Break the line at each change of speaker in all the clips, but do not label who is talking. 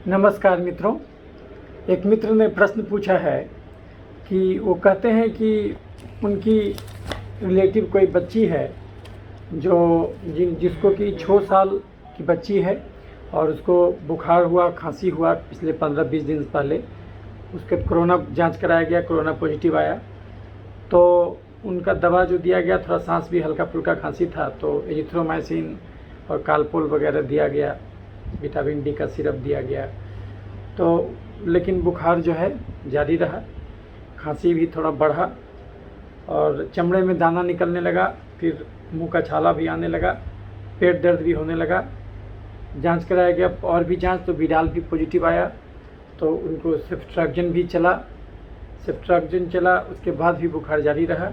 नमस्कार मित्रों। एक मित्र ने प्रश्न पूछा है कि वो कहते हैं कि उनकी रिलेटिव कोई बच्ची है जो जिसको कि 6 साल की बच्ची है और उसको बुखार हुआ, खांसी हुआ पिछले 15-20 दिन पहले। उसके कोरोना जांच कराया गया, कोरोना पॉजिटिव आया। तो उनका दवा जो दिया गया, थोड़ा सांस भी हल्का फुल्का खांसी था, तो एजिथ्रोमाइसिन और कालपोल वगैरह दिया गया, विटामिन डी का सिरप दिया गया। तो लेकिन बुखार जो है जारी रहा, खांसी भी थोड़ा बढ़ा और चमड़े में दाना निकलने लगा, फिर मुंह का छाला भी आने लगा, पेट दर्द भी होने लगा। जांच कराया गया और भी जांच, तो विडाल भी पॉजिटिव आया। तो उनको सेफ्ट्रैक्सन चला, उसके बाद भी बुखार जारी रहा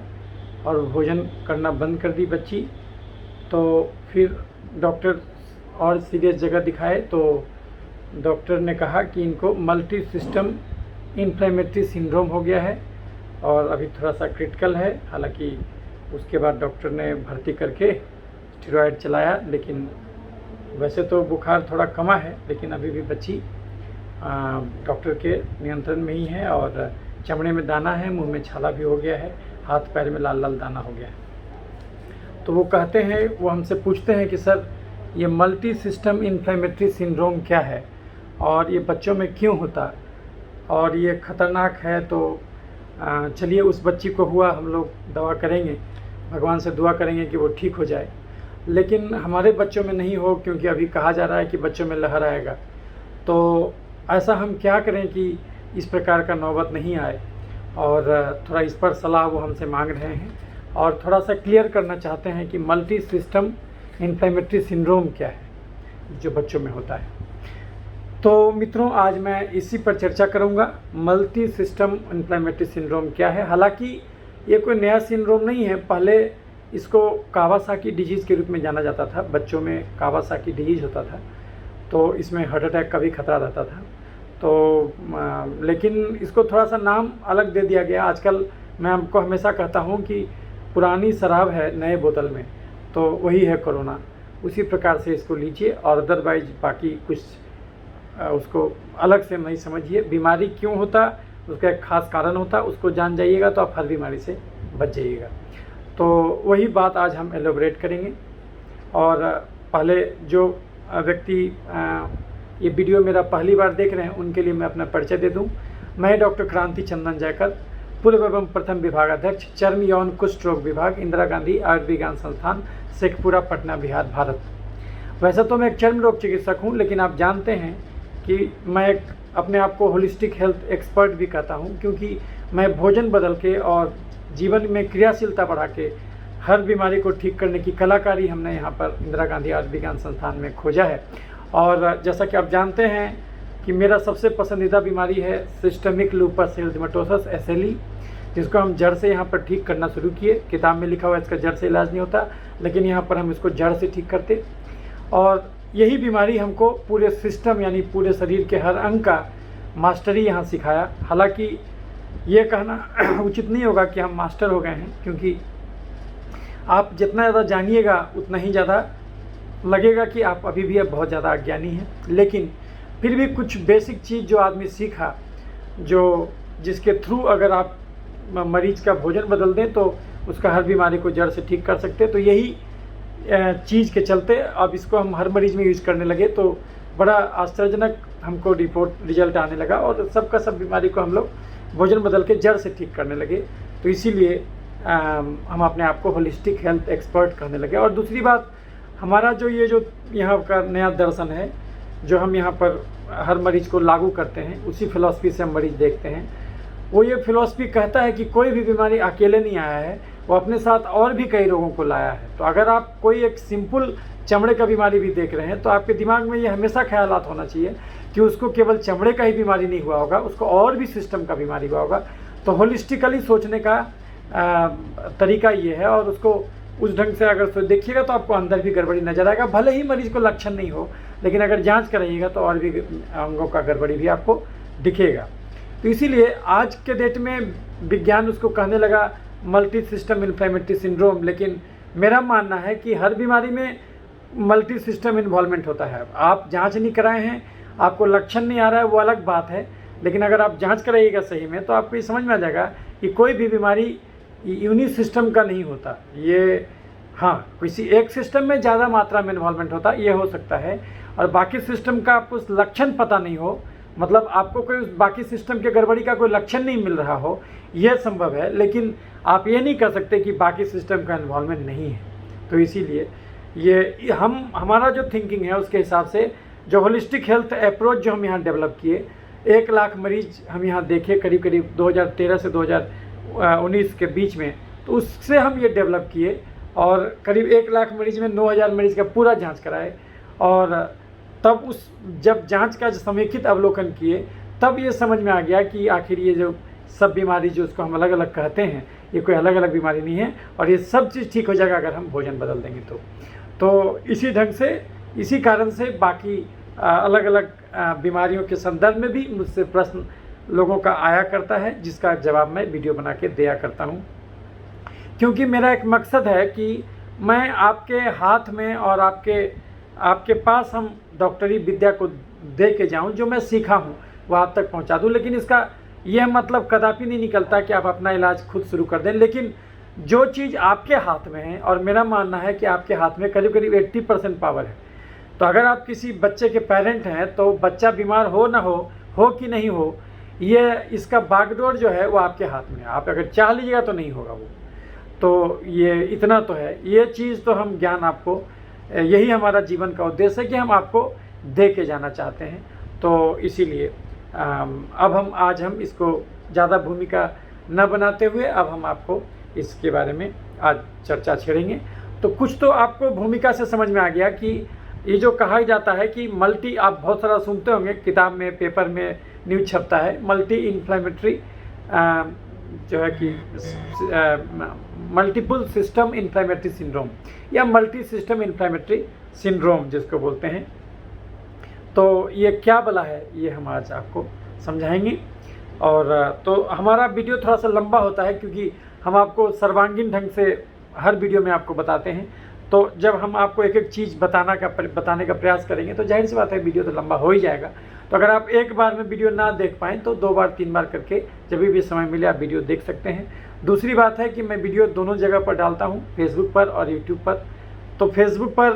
और भोजन करना बंद कर दी बच्ची। तो फिर डॉक्टर और सीरियस जगह दिखाए तो डॉक्टर ने कहा कि इनको मल्टी सिस्टम इन्फ्लेमेटरी सिंड्रोम हो गया है और अभी थोड़ा सा क्रिटिकल है। हालांकि उसके बाद डॉक्टर ने भर्ती करके स्टेरॉयड चलाया, लेकिन वैसे तो बुखार थोड़ा कमा है, लेकिन अभी भी बच्ची डॉक्टर के नियंत्रण में ही है और चमड़े में दाना है, मुंह में छाला भी हो गया है, हाथ पैर में लाल लाल दाना हो गया है। तो वो कहते हैं, वो हमसे पूछते हैं कि सर ये मल्टी सिस्टम इन्फ्लेमेटरी सिंड्रोम क्या है और ये बच्चों में क्यों होता और ये ख़तरनाक है। तो चलिए, उस बच्ची को हुआ, हम लोग दवा करेंगे, भगवान से दुआ करेंगे कि वो ठीक हो जाए। लेकिन हमारे बच्चों में नहीं हो, क्योंकि अभी कहा जा रहा है कि बच्चों में लहर आएगा। तो ऐसा हम क्या करें कि इस प्रकार का नौबत नहीं आए, और थोड़ा इस पर सलाह वो हमसे मांग रहे हैं और थोड़ा सा क्लियर करना चाहते हैं कि मल्टी सिस्टम इन्फ्लेमेटरी सिंड्रोम क्या है जो बच्चों में होता है। तो मित्रों, आज मैं इसी पर चर्चा करूंगा, मल्टी सिस्टम इन्फ्लेमेटरी सिंड्रोम क्या है। हालांकि ये कोई नया सिंड्रोम नहीं है, पहले इसको कावासाकी डिजीज़ के रूप में जाना जाता था। बच्चों में कावासाकी डिजीज़ होता था, तो इसमें हार्ट अटैक का भी खतरा रहता था। तो लेकिन इसको थोड़ा सा नाम अलग दे दिया गया। आजकल मैं आपको हमेशा कहता हूँ कि पुरानी शराब है नए बोतल में, तो वही है कोरोना। उसी प्रकार से इसको लीजिए और अदरवाइज बाकी कुछ उसको अलग से नहीं समझिए। बीमारी क्यों होता, उसका एक खास कारण होता, उसको जान जाइएगा तो आप हर बीमारी से बच जाइएगा। तो वही बात आज हम एलोबरेट करेंगे। और पहले जो व्यक्ति ये वीडियो मेरा पहली बार देख रहे हैं, उनके लिए मैं अपना परिचय दे दूं। मैं डॉक्टर क्रांति चंदन जयकर, पूर्व एवं प्रथम विभागाध्यक्ष, चर्म यौन कुष्ठ रोग विभाग, इंदिरा गांधी आयुर्विज्ञान संस्थान, शेखपुरा, पटना, बिहार, भारत। वैसे तो मैं एक चर्म रोग चिकित्सक हूं, लेकिन आप जानते हैं कि मैं एक अपने आप को होलिस्टिक हेल्थ एक्सपर्ट भी कहता हूं, क्योंकि मैं भोजन बदल के और जीवन में क्रियाशीलता बढ़ा के हर बीमारी को ठीक करने की कलाकारी हमने यहाँ पर इंदिरा गांधी आयुर्विज्ञान संस्थान में खोजा है। और जैसा कि आप जानते हैं कि मेरा सबसे पसंदीदा बीमारी है सिस्टमिक लूपस एरिथेमेटोसस SLE, जिसको हम जड़ से यहाँ पर ठीक करना शुरू किए। किताब में लिखा हुआ है इसका जड़ से इलाज नहीं होता, लेकिन यहाँ पर हम इसको जड़ से ठीक करते। और यही बीमारी हमको पूरे सिस्टम यानी पूरे शरीर के हर अंग का मास्टरी यहाँ सिखाया। हालांकि ये कहना उचित नहीं होगा कि हम मास्टर हो गए हैं, क्योंकि आप जितना ज़्यादा जानिएगा उतना ही ज़्यादा लगेगा कि आप अभी भी बहुत ज़्यादा अज्ञानी हैं। लेकिन फिर भी कुछ बेसिक चीज़ जो आदमी सीखा, जो जिसके थ्रू अगर आप मरीज का भोजन बदल दें तो उसका हर बीमारी को जड़ से ठीक कर सकते हैं। तो यही चीज़ के चलते अब इसको हम हर मरीज में यूज़ करने लगे, तो बड़ा आश्चर्यजनक हमको रिजल्ट आने लगा और सबका सब बीमारी को हम लोग भोजन बदल के जड़ से ठीक करने लगे। तो इसीलिए हम अपने आप को होलिस्टिक हेल्थ एक्सपर्ट कहने लगे। और दूसरी बात, हमारा जो यहाँ का नया दर्शन है, जो हम यहाँ पर हर मरीज को लागू करते हैं, उसी फिलॉसफी से हम मरीज देखते हैं। वो ये फिलॉसफी कहता है कि कोई भी बीमारी अकेले नहीं आया है, वो अपने साथ और भी कई रोगों को लाया है। तो अगर आप कोई एक सिंपल चमड़े का बीमारी भी देख रहे हैं, तो आपके दिमाग में ये हमेशा ख्यालात होना चाहिए कि उसको केवल चमड़े का ही बीमारी नहीं हुआ होगा, उसको और भी सिस्टम का बीमारी हुआ होगा। तो होलिस्टिकली सोचने का तरीका ये है, और उसको उस ढंग से अगर देखिएगा तो आपको अंदर भी गड़बड़ी नजर आएगा। भले ही मरीज को लक्षण नहीं हो, लेकिन अगर जांच कराइएगा तो और भी अंगों का गड़बड़ी भी आपको दिखेगा। तो इसीलिए आज के डेट में विज्ञान उसको कहने लगा मल्टी सिस्टम इन्फ्लेमेटरी सिंड्रोम। लेकिन मेरा मानना है कि हर बीमारी में मल्टी सिस्टम इन्वॉल्वमेंट होता है। आप जांच नहीं कराए हैं, आपको लक्षण नहीं आ रहा है वो अलग बात है, लेकिन अगर आप जांच कराइएगा सही में तो आपको ये समझ में आ जाएगा कि कोई भी बीमारी इम्यून सिस्टम का नहीं होता। ये हाँ, किसी एक सिस्टम में ज़्यादा मात्रा में इन्वॉल्वमेंट होता ये हो सकता है, और बाकी सिस्टम का आपको लक्षण पता नहीं हो, मतलब आपको कोई उस बाकी सिस्टम के गड़बड़ी का कोई लक्षण नहीं मिल रहा हो, यह संभव है, लेकिन आप ये नहीं कर सकते कि बाकी सिस्टम का इन्वॉल्वमेंट नहीं है। तो इसीलिए ये हमारा जो थिंकिंग है उसके हिसाब से जो होलिस्टिक हेल्थ अप्रोच जो हम यहाँ डेवलप किए, 1 लाख मरीज हम यहाँ देखे करीब करीब 2013 से 2019 के बीच में, तो उससे हम ये डेवलप किए और करीब 1 लाख मरीज में 9000 मरीज का पूरा जांच कराए, और तब जब जांच का समेकित अवलोकन किए तब ये समझ में आ गया कि आखिर ये जो सब बीमारी जो उसको हम अलग अलग कहते हैं, ये कोई अलग अलग बीमारी नहीं है, और ये सब चीज़ ठीक हो जाएगा अगर हम भोजन बदल देंगे तो इसी ढंग से, इसी कारण से बाकी अलग अलग बीमारियों के संदर्भ में भी मुझसे प्रश्न लोगों का आया करता है, जिसका जवाब मैं वीडियो बना के दिया करता हूँ, क्योंकि मेरा एक मकसद है कि मैं आपके हाथ में और आपके पास हम डॉक्टरी विद्या को दे के जाऊँ, जो मैं सीखा हूँ वो आप तक पहुँचा दूँ। लेकिन इसका यह मतलब कदापि नहीं निकलता कि आप अपना इलाज खुद शुरू कर दें, लेकिन जो चीज़ आपके हाथ में है, और मेरा मानना है कि आपके हाथ में करीब करीब 80% पावर है, तो अगर आप किसी बच्चे के पेरेंट हैं तो बच्चा बीमार हो ना हो कि नहीं हो, ये इसका बागडोर जो है वो आपके हाथ में है। आप अगर चाह लीजिएगा तो नहीं होगा वो, तो ये इतना तो है, ये चीज़ तो हम ज्ञान आपको, यही हमारा जीवन का उद्देश्य है कि हम आपको दे के जाना चाहते हैं। तो इसीलिए अब आज हम इसको ज़्यादा भूमिका न बनाते हुए अब हम आपको इसके बारे में आज चर्चा छेड़ेंगे। तो कुछ तो आपको भूमिका से समझ में आ गया कि ये जो कहा जाता है कि आप बहुत सारा सुनते होंगे, किताब में, पेपर में न्यूज़ छपता है, मल्टी इन्फ्लेमेटरी जो है कि मल्टीपल सिस्टम इन्फ्लेमेटरी सिंड्रोम या मल्टी सिस्टम इन्फ्लेमेटरी सिंड्रोम जिसको बोलते हैं। तो ये क्या भला है, ये हम आज आपको समझाएंगे। और तो हमारा वीडियो थोड़ा सा लंबा होता है क्योंकि हम आपको सर्वांगीण ढंग से हर वीडियो में आपको बताते हैं। तो जब हम आपको एक एक चीज़ बताने का प्रयास करेंगे तो जाहिर सी बात है वीडियो तो लंबा हो ही जाएगा। तो अगर आप एक बार में वीडियो ना देख पाएँ तो 2 बार 3 बार करके जब भी समय मिले आप वीडियो देख सकते हैं। दूसरी बात है कि मैं वीडियो दोनों जगह पर डालता हूँ, फेसबुक पर और यूट्यूब पर। तो फेसबुक पर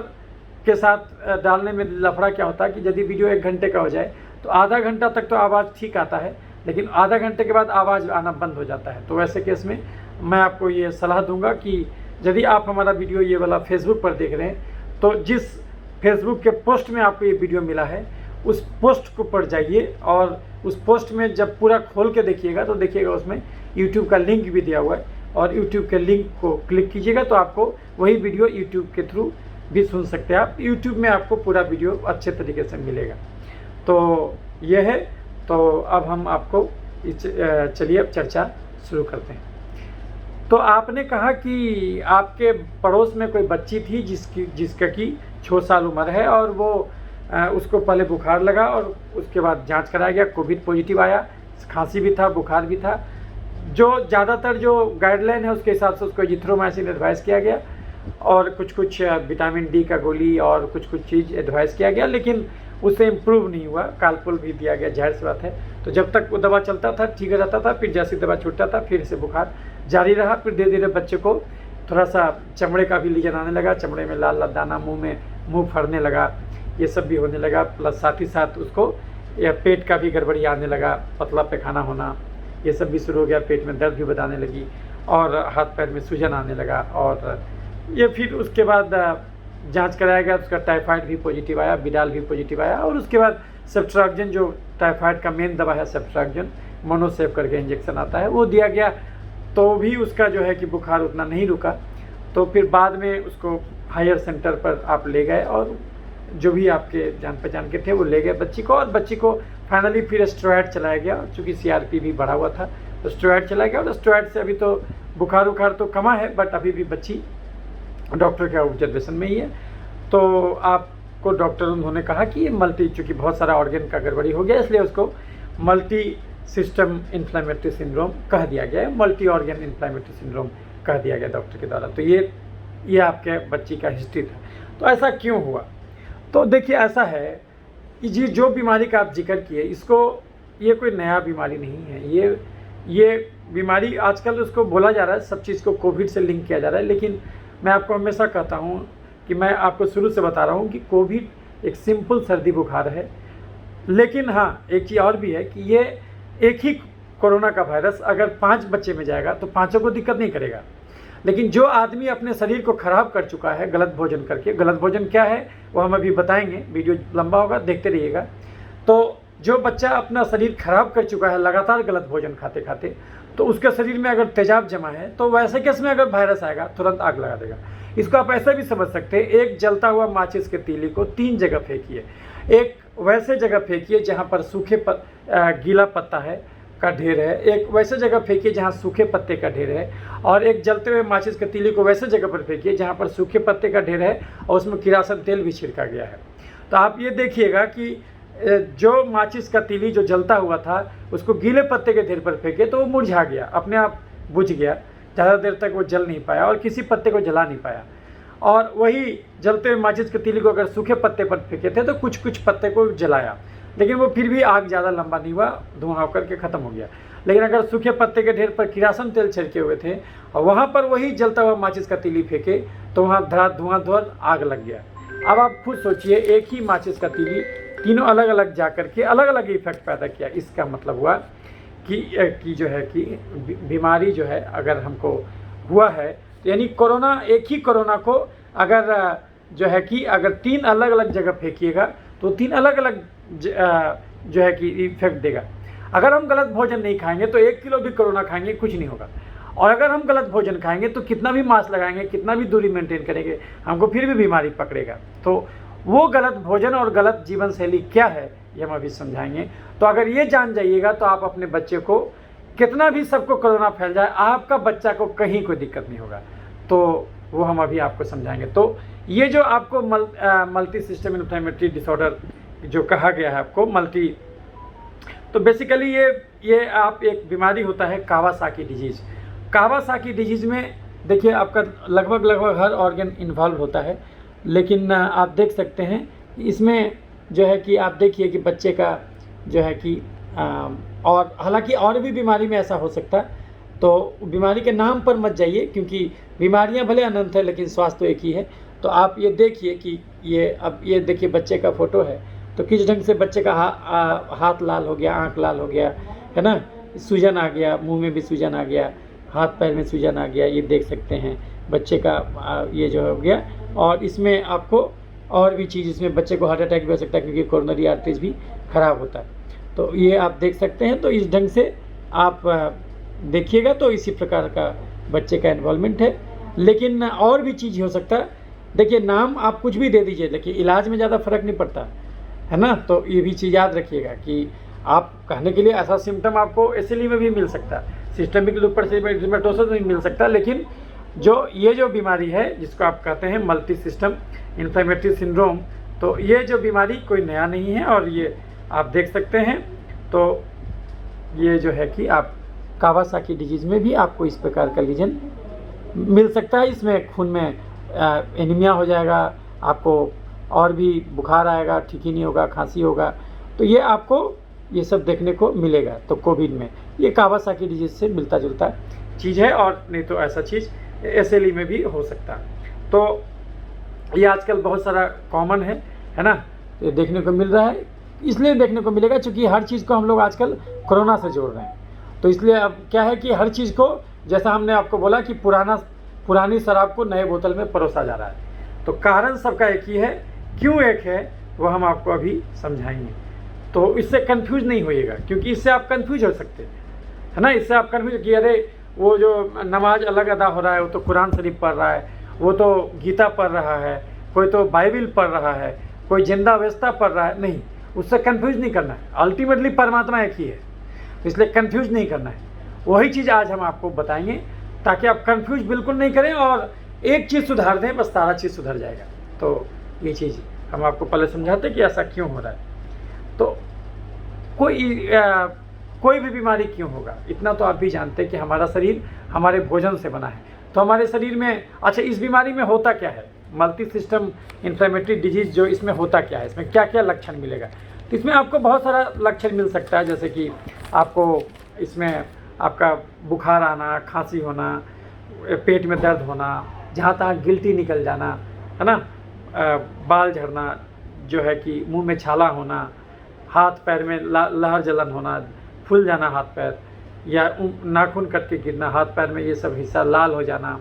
के साथ डालने में लफड़ा क्या होता है कि यदि वीडियो 1 घंटे का हो जाए तो आधा घंटा तक तो आवाज़ ठीक आता है, लेकिन आधा घंटे के बाद आवाज़ आना बंद हो जाता है। तो वैसे केस में मैं आपको ये सलाह दूंगा कि यदि आप हमारा वीडियो ये वाला फेसबुक पर देख रहे हैं तो जिस फेसबुक के पोस्ट में आपको ये वीडियो मिला है उस पोस्ट को पढ़ जाइए, और उस पोस्ट में जब पूरा खोल के देखिएगा तो देखिएगा उसमें यूट्यूब का लिंक भी दिया हुआ है, और यूट्यूब के लिंक को क्लिक कीजिएगा तो आपको वही वीडियो यूट्यूब के थ्रू भी सुन सकते हैं आप। यूट्यूब में आपको पूरा वीडियो अच्छे तरीके से मिलेगा। तो ये है। तो अब हम आपको चलिए अब चर्चा शुरू करते हैं। तो आपने कहा कि आपके पड़ोस में कोई बच्ची थी जिसका कि 6 साल उम्र है, और वो उसको पहले बुखार लगा और उसके बाद जांच कराया गया, कोविड पॉजिटिव आया, खांसी भी था, बुखार भी था। जो ज़्यादातर जो गाइडलाइन है उसके हिसाब से उसको एजिथ्रोमाइसिन एडवाइस किया गया, और कुछ विटामिन डी का गोली और कुछ चीज़ एडवाइस किया गया, लेकिन उससे इम्प्रूव नहीं हुआ। कालपुल भी दिया गया, जाहिर सी बात है। तो जब तक वो दवा चलता था ठीक हो जाता था, फिर जैसे दवा छूटता था फिर से बुखार जारी रहा। फिर धीरे धीरे बच्चे को थोड़ा सा चमड़े का भी लीजन आने लगा, चमड़े में लाल लाल दाना, मुंह फड़ने लगा, ये सब भी होने लगा। प्लस साथ ही साथ उसको या पेट का भी गड़बड़ी आने लगा, पतला पैखाना होना, ये सब भी शुरू हो गया। पेट में दर्द भी बताने लगी और हाथ पैर में सूजन आने लगा। और ये फिर उसके बाद जांच कराया गया, उसका टाइफाइड भी पॉजिटिव आया, बिडाल भी पॉजिटिव आया। और उसके बाद सेफ्ट्राक्जन, जो टाइफाइड का मेन दवा है सेफ्ट्राक्जन, मोनोसेफ करके इंजेक्शन आता है, वो दिया गया। तो भी उसका जो है कि बुखार उतना नहीं रुका। तो फिर बाद में उसको हायर सेंटर पर आप ले गए, और जो भी आपके जान पहचान के थे वो ले गए बच्ची को, और बच्ची को फाइनली फिर स्टेरॉइड चलाया गया। चूँकि CRP भी बढ़ा हुआ था तो स्टेरॉइड चलाया गया, और स्टेरॉइड से अभी तो बुखार तो कमा है, बट अभी भी बच्ची डॉक्टर के ऑब्जर्वेशन में ही है। तो आपको डॉक्टर उन्होंने कहा कि ये चूँकि बहुत सारा ऑर्गन का गड़बड़ी हो गया, इसलिए उसको मल्टी सिस्टम इन्फ्लेमेटरी सिंड्रोम कह दिया गया है, मल्टी ऑर्गन इन्फ्लेमेटरी सिंड्रोम कह दिया गया डॉक्टर के द्वारा। तो ये आपके बच्ची का हिस्ट्री था। तो ऐसा क्यों हुआ? तो देखिए, ऐसा है ये जो बीमारी का आप जिक्र किए, इसको, ये कोई नया बीमारी नहीं है। ये बीमारी आजकल उसको बोला जा रहा है, सब चीज़ को कोविड से लिंक किया जा रहा है, लेकिन मैं आपको हमेशा कहता हूँ कि मैं आपको शुरू से बता रहा हूँ कि कोविड एक सिंपल सर्दी बुखार है। लेकिन हाँ, एक चीज़ और भी है कि ये एक ही कोरोना का वायरस अगर 5 बच्चे में जाएगा तो 5 को दिक्कत नहीं करेगा। लेकिन जो आदमी अपने शरीर को ख़राब कर चुका है गलत भोजन करके, गलत भोजन क्या है वो हम अभी बताएंगे, वीडियो लंबा होगा, देखते रहिएगा। तो जो बच्चा अपना शरीर खराब कर चुका है लगातार गलत भोजन खाते खाते, तो उसके शरीर में अगर तेजाब जमा है तो वैसे केस में अगर वायरस आएगा तुरंत आग लगा देगा। इसको आप ऐसे भी समझ सकते हैं, एक जलता हुआ माचिस के तीली को 3 जगह फेंकिए। एक वैसे जगह फेंकिए जहाँ पर गीला पत्ता है का ढेर है, एक वैसे जगह फेंकिए जहाँ सूखे पत्ते का ढेर है, और एक जलते हुए माचिस के तीली को वैसे जगह पर फेंकिए जहाँ पर सूखे पत्ते का ढेर है और उसमें किरासन तेल भी छिड़का गया है। तो आप ये देखिएगा कि जो माचिस का तीली जो जलता हुआ था उसको गीले पत्ते के ढेर पर फेंके तो वो मुरझा गया, अपने आप बुझ गया, ज़्यादा देर तक वो जल नहीं पाया और किसी पत्ते को जला नहीं पाया। और वही जलते हुए माचिस के तीली को अगर सूखे पत्ते पर फेंके थे तो कुछ कुछ पत्ते को जलाया, लेकिन वो फिर भी आग ज़्यादा लंबा नहीं हुआ, धुआं होकर के ख़त्म हो गया। लेकिन अगर सूखे पत्ते के ढेर पर किरासन तेल छिड़के हुए थे और वहाँ पर वही जलता हुआ माचिस का तीली फेंके तो वहाँ धुआं आग लग गया। अब आप खुद सोचिए, एक ही माचिस का तीली तीनों अलग अलग जा कर के अलग अलग इफेक्ट पैदा किया। इसका मतलब हुआ कि जो है कि बीमारी जो है अगर हमको हुआ है तो यानी कोरोना, एक ही कोरोना को अगर जो है कि अगर 3 अलग अलग जगह फेंकिएगा तो 3 अलग अलग जो है कि इफेक्ट देगा। अगर हम गलत भोजन नहीं खाएंगे तो 1 किलो भी कोरोना खाएंगे कुछ नहीं होगा, और अगर हम गलत भोजन खाएंगे तो कितना भी मास्क लगाएंगे, कितना भी दूरी मेंटेन करेंगे, हमको फिर भी बीमारी पकड़ेगा। तो वो गलत भोजन और गलत जीवन शैली क्या है ये हम अभी समझाएंगे। तो अगर ये जान जाइएगा तो आप अपने बच्चे को, कितना भी सबको कोरोना फैल जाए, आपका बच्चा को कहीं कोई दिक्कत नहीं होगा। तो वो हम अभी आपको समझाएंगे। तो ये जो आपको मल्टी सिस्टम इन्फ्लेमेटरी डिसऑर्डर जो कहा गया है आपको मल्टी, तो बेसिकली ये आप एक बीमारी होता है कावासाकी डिजीज़। कावासाकी डिजीज़ में देखिए आपका लगभग हर ऑर्गन इन्वॉल्व होता है, लेकिन आप देख सकते हैं इसमें जो है कि आप देखिए कि बच्चे का जो है कि और हालांकि और भी बीमारी में ऐसा हो सकता है, तो बीमारी के नाम पर मत जाइए क्योंकि बीमारियां भले अनंत है लेकिन स्वास्थ्य तो एक ही है। तो आप ये देखिए कि ये देखिए बच्चे का फ़ोटो है, तो किस ढंग से बच्चे का हाथ लाल हो गया, आँख लाल हो गया है ना, सूजन आ गया, मुंह में भी सूजन आ गया, हाथ पैर में सूजन आ गया, ये देख सकते हैं बच्चे का ये जो हो गया। और इसमें आपको और भी चीज़, इसमें बच्चे को हार्ट अटैक भी हो सकता है क्योंकि कोरोनरी आर्टरीज भी ख़राब होता है। तो ये आप देख सकते हैं। तो इस ढंग से आप देखिएगा तो इसी प्रकार का बच्चे का इन्वॉल्वमेंट है। लेकिन और भी चीज़ हो सकता है, देखिए नाम आप कुछ भी दे दीजिए, देखिए इलाज में ज़्यादा फर्क नहीं पड़ता है ना। तो ये भी चीज़ याद रखिएगा कि आप कहने के लिए ऐसा सिम्टम आपको एसिली में भी मिल सकता है, सिस्टमिक लूपर एरिथेमेटोसस में मिल सकता है, लेकिन ये जो बीमारी है जिसको आप कहते हैं मल्टी सिस्टम इन्फ्लेमेटरी सिंड्रोम, तो ये जो बीमारी कोई नया नहीं है और ये आप देख सकते हैं। तो ये जो है कि आप कावासाकी डिजीज़ में भी आपको इस प्रकार का लीजन मिल सकता है। इसमें खून में एनीमिया हो जाएगा, आपको और भी बुखार आएगा, ठीक ही नहीं होगा, खांसी होगा, तो ये आपको ये सब देखने को मिलेगा। तो कोविड में ये कावासाकी डिजीज़ से मिलता जुलता चीज़ है, और नहीं तो ऐसा चीज़ एसएलई में भी हो सकता है। तो ये आजकल बहुत सारा कॉमन है ना, ये देखने को मिल रहा है। इसलिए देखने को मिलेगा क्योंकि हर चीज़ को हम लोग आजकल कोरोना से जोड़ रहे हैं। तो इसलिए अब क्या है कि हर चीज़ को, जैसा हमने आपको बोला कि पुरानी शराब को नए बोतल में परोसा जा रहा है, तो कारण सबका एक ही है, क्यों एक है वो हम आपको अभी समझाएंगे। तो इससे कंफ्यूज नहीं होइएगा, क्योंकि इससे आप कंफ्यूज हो सकते हैं, है ना। इससे आप कंफ्यूज कि अरे वो जो नमाज अलग अदा हो रहा है, वो तो कुरान शरीफ पढ़ रहा है, वो तो गीता पढ़ रहा है, कोई तो बाइबिल पढ़ रहा है, कोई जिंदा अवस्था पढ़ रहा है, नहीं, उससे कंफ्यूज नहीं करना है। अल्टीमेटली परमात्मा एक ही है, इसलिए कंफ्यूज नहीं करना है। वही चीज़ आज हम आपको बताएंगे ताकि आप कंफ्यूज बिल्कुल नहीं करें और एक चीज़ सुधार दें, बस सारा चीज़ सुधर जाएगा। तो ये चीज़ हम आपको पहले समझाते हैं कि ऐसा क्यों हो रहा है। तो कोई भी बीमारी क्यों होगा, इतना तो आप भी जानते हैं कि हमारा शरीर हमारे भोजन से बना है। तो हमारे शरीर में, अच्छा इस बीमारी में होता क्या है, मल्टी सिस्टम इन्फ्लेमेटरी डिजीज़ जो इसमें होता क्या है, इसमें क्या क्या लक्षण मिलेगा। तो इसमें आपको बहुत सारा लक्षण मिल सकता है, जैसे कि आपको इसमें आपका बुखार आना, खांसी होना, पेट में दर्द होना, जहाँ तहाँ गिल्टी निकल जाना, है ना, बाल झड़ना, जो है कि मुंह में छाला होना, हाथ पैर में लहर जलन होना, फूल जाना हाथ पैर, या नाखून कट के गिरना हाथ पैर में, ये सब हिस्सा लाल हो जाना।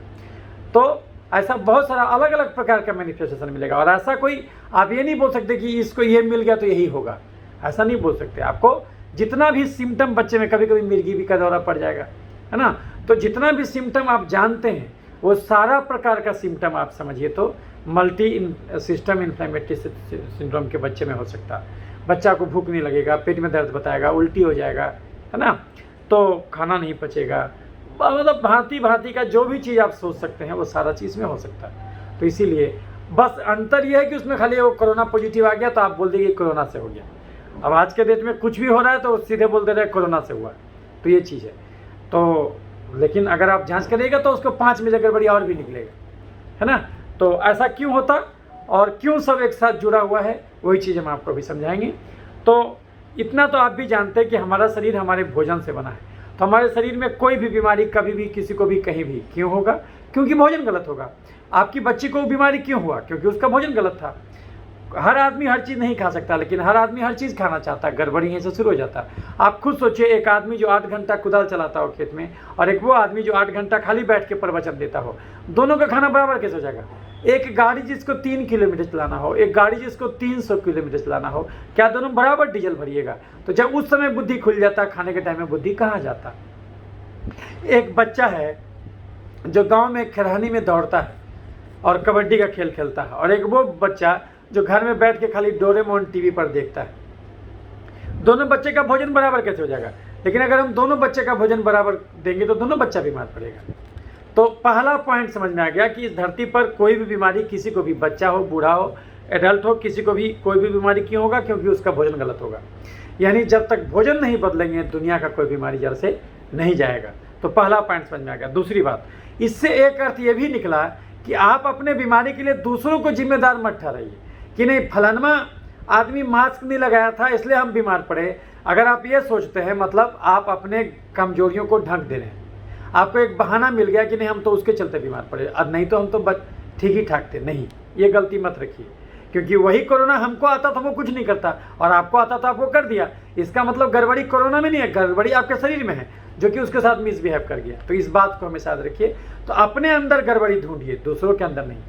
तो ऐसा बहुत सारा अलग अलग प्रकार का मैनिफेस्टेशन मिलेगा। और ऐसा कोई आप ये नहीं बोल सकते कि इसको ये मिल गया तो यही होगा, ऐसा नहीं बोल सकते। आपको जितना भी सिम्टम बच्चे में, कभी कभी मिर्गी भी का दौरा पड़ जाएगा, है ना, तो जितना भी सिम्टम आप जानते हैं वो सारा प्रकार का सिम्टम आप समझिए तो मल्टी सिस्टम इन्फ्लेमेटरी सिंड्रोम के बच्चे में हो सकता है। बच्चा को भूख नहीं लगेगा, पेट में दर्द बताएगा, उल्टी हो जाएगा, है ना, तो खाना नहीं पचेगा, मतलब भांति भांति का जो भी चीज़ आप सोच सकते हैं वो सारा चीज़ में हो सकता है। तो इसीलिए बस अंतर यह है कि उसमें खाली वो कोरोना पॉजिटिव आ गया तो आप बोल देंगे कोरोना से हो गया। अब आज के डेट में कुछ भी हो रहा है तो सीधे बोल दे रहे हैं कोरोना से हुआ, तो ये चीज़ है। तो लेकिन अगर आप जांच करिएगा तो उसको 5 में गड़बड़ी और भी निकलेगा, है ना। तो ऐसा क्यों होता और क्यों सब एक साथ जुड़ा हुआ है, वही चीज़ हम आपको भी समझाएंगे। तो इतना तो आप भी जानते हैं कि हमारा शरीर हमारे भोजन से बना है। तो हमारे शरीर में कोई भी बीमारी कभी भी किसी को भी कहीं भी क्यों होगा, क्योंकि भोजन गलत होगा। आपकी बच्ची को बीमारी क्यों हुआ, क्योंकि उसका भोजन गलत था। हर आदमी हर चीज़ नहीं खा सकता, लेकिन हर आदमी हर चीज़ खाना चाहता है, गड़बड़ी यहीं से शुरू हो जाता है। आप खुद सोचिए, एक आदमी जो 8 घंटा कुदाल चलाता हो खेत में, और एक वो आदमी जो 8 घंटा खाली बैठ के प्रवचन देता हो, दोनों का खाना बराबर कैसे हो जाएगा। एक गाड़ी जिसको 3 किलोमीटर चलाना हो, एक गाड़ी जिसको 300 किलोमीटर चलाना हो, क्या दोनों बराबर डीजल भरिएगा। तो जब उस समय बुद्धि खुल जाता, खाने के टाइम में बुद्धि कहाँ जाता। एक बच्चा है जो गांव में खरहानी में दौड़ता है और कबड्डी का खेल खेलता है, और एक वो बच्चा जो घर में बैठ के खाली डोरेमोन टीवी पर देखता है। दोनों बच्चे का भोजन बराबर कैसे हो जाएगा। लेकिन अगर हम दोनों बच्चे का भोजन बराबर देंगे तो दोनों बच्चा बीमार पड़ेगा। तो पहला पॉइंट समझ में आ गया कि इस धरती पर कोई भी बीमारी किसी को भी, बच्चा हो, बूढ़ा हो, एडल्ट हो, किसी को भी कोई भी बीमारी क्यों होगा, क्योंकि उसका भोजन गलत होगा। यानी जब तक भोजन नहीं बदलेंगे दुनिया का कोई बीमारी जड़ से नहीं जाएगा। तो पहला पॉइंट समझ में आ गया। दूसरी बात, इससे एक अर्थ ये भी निकला कि आप अपने बीमारी के लिए दूसरों को जिम्मेदार मत ठहराइए कि नहीं फलाना आदमी मास्क नहीं लगाया था इसलिए हम बीमार पड़े। अगर आप ये सोचते हैं, मतलब आप अपने कमजोरियों को ढक दे रहे हैं। आपको एक बहाना मिल गया कि नहीं हम तो उसके चलते बीमार पड़े, अब नहीं तो हम तो ठीक ही ठाक थे। नहीं, ये गलती मत रखिए, क्योंकि वही कोरोना हमको आता था वो कुछ नहीं करता, और आपको आता था आपको कर दिया। इसका मतलब गड़बड़ी कोरोना में नहीं है, गड़बड़ी आपके शरीर में है जो कि उसके साथ मिसबिहेव कर गया। तो इस बात को हमेशा याद रखिए। तो अपने अंदर गड़बड़ी ढूंढिए, दूसरों के अंदर नहीं।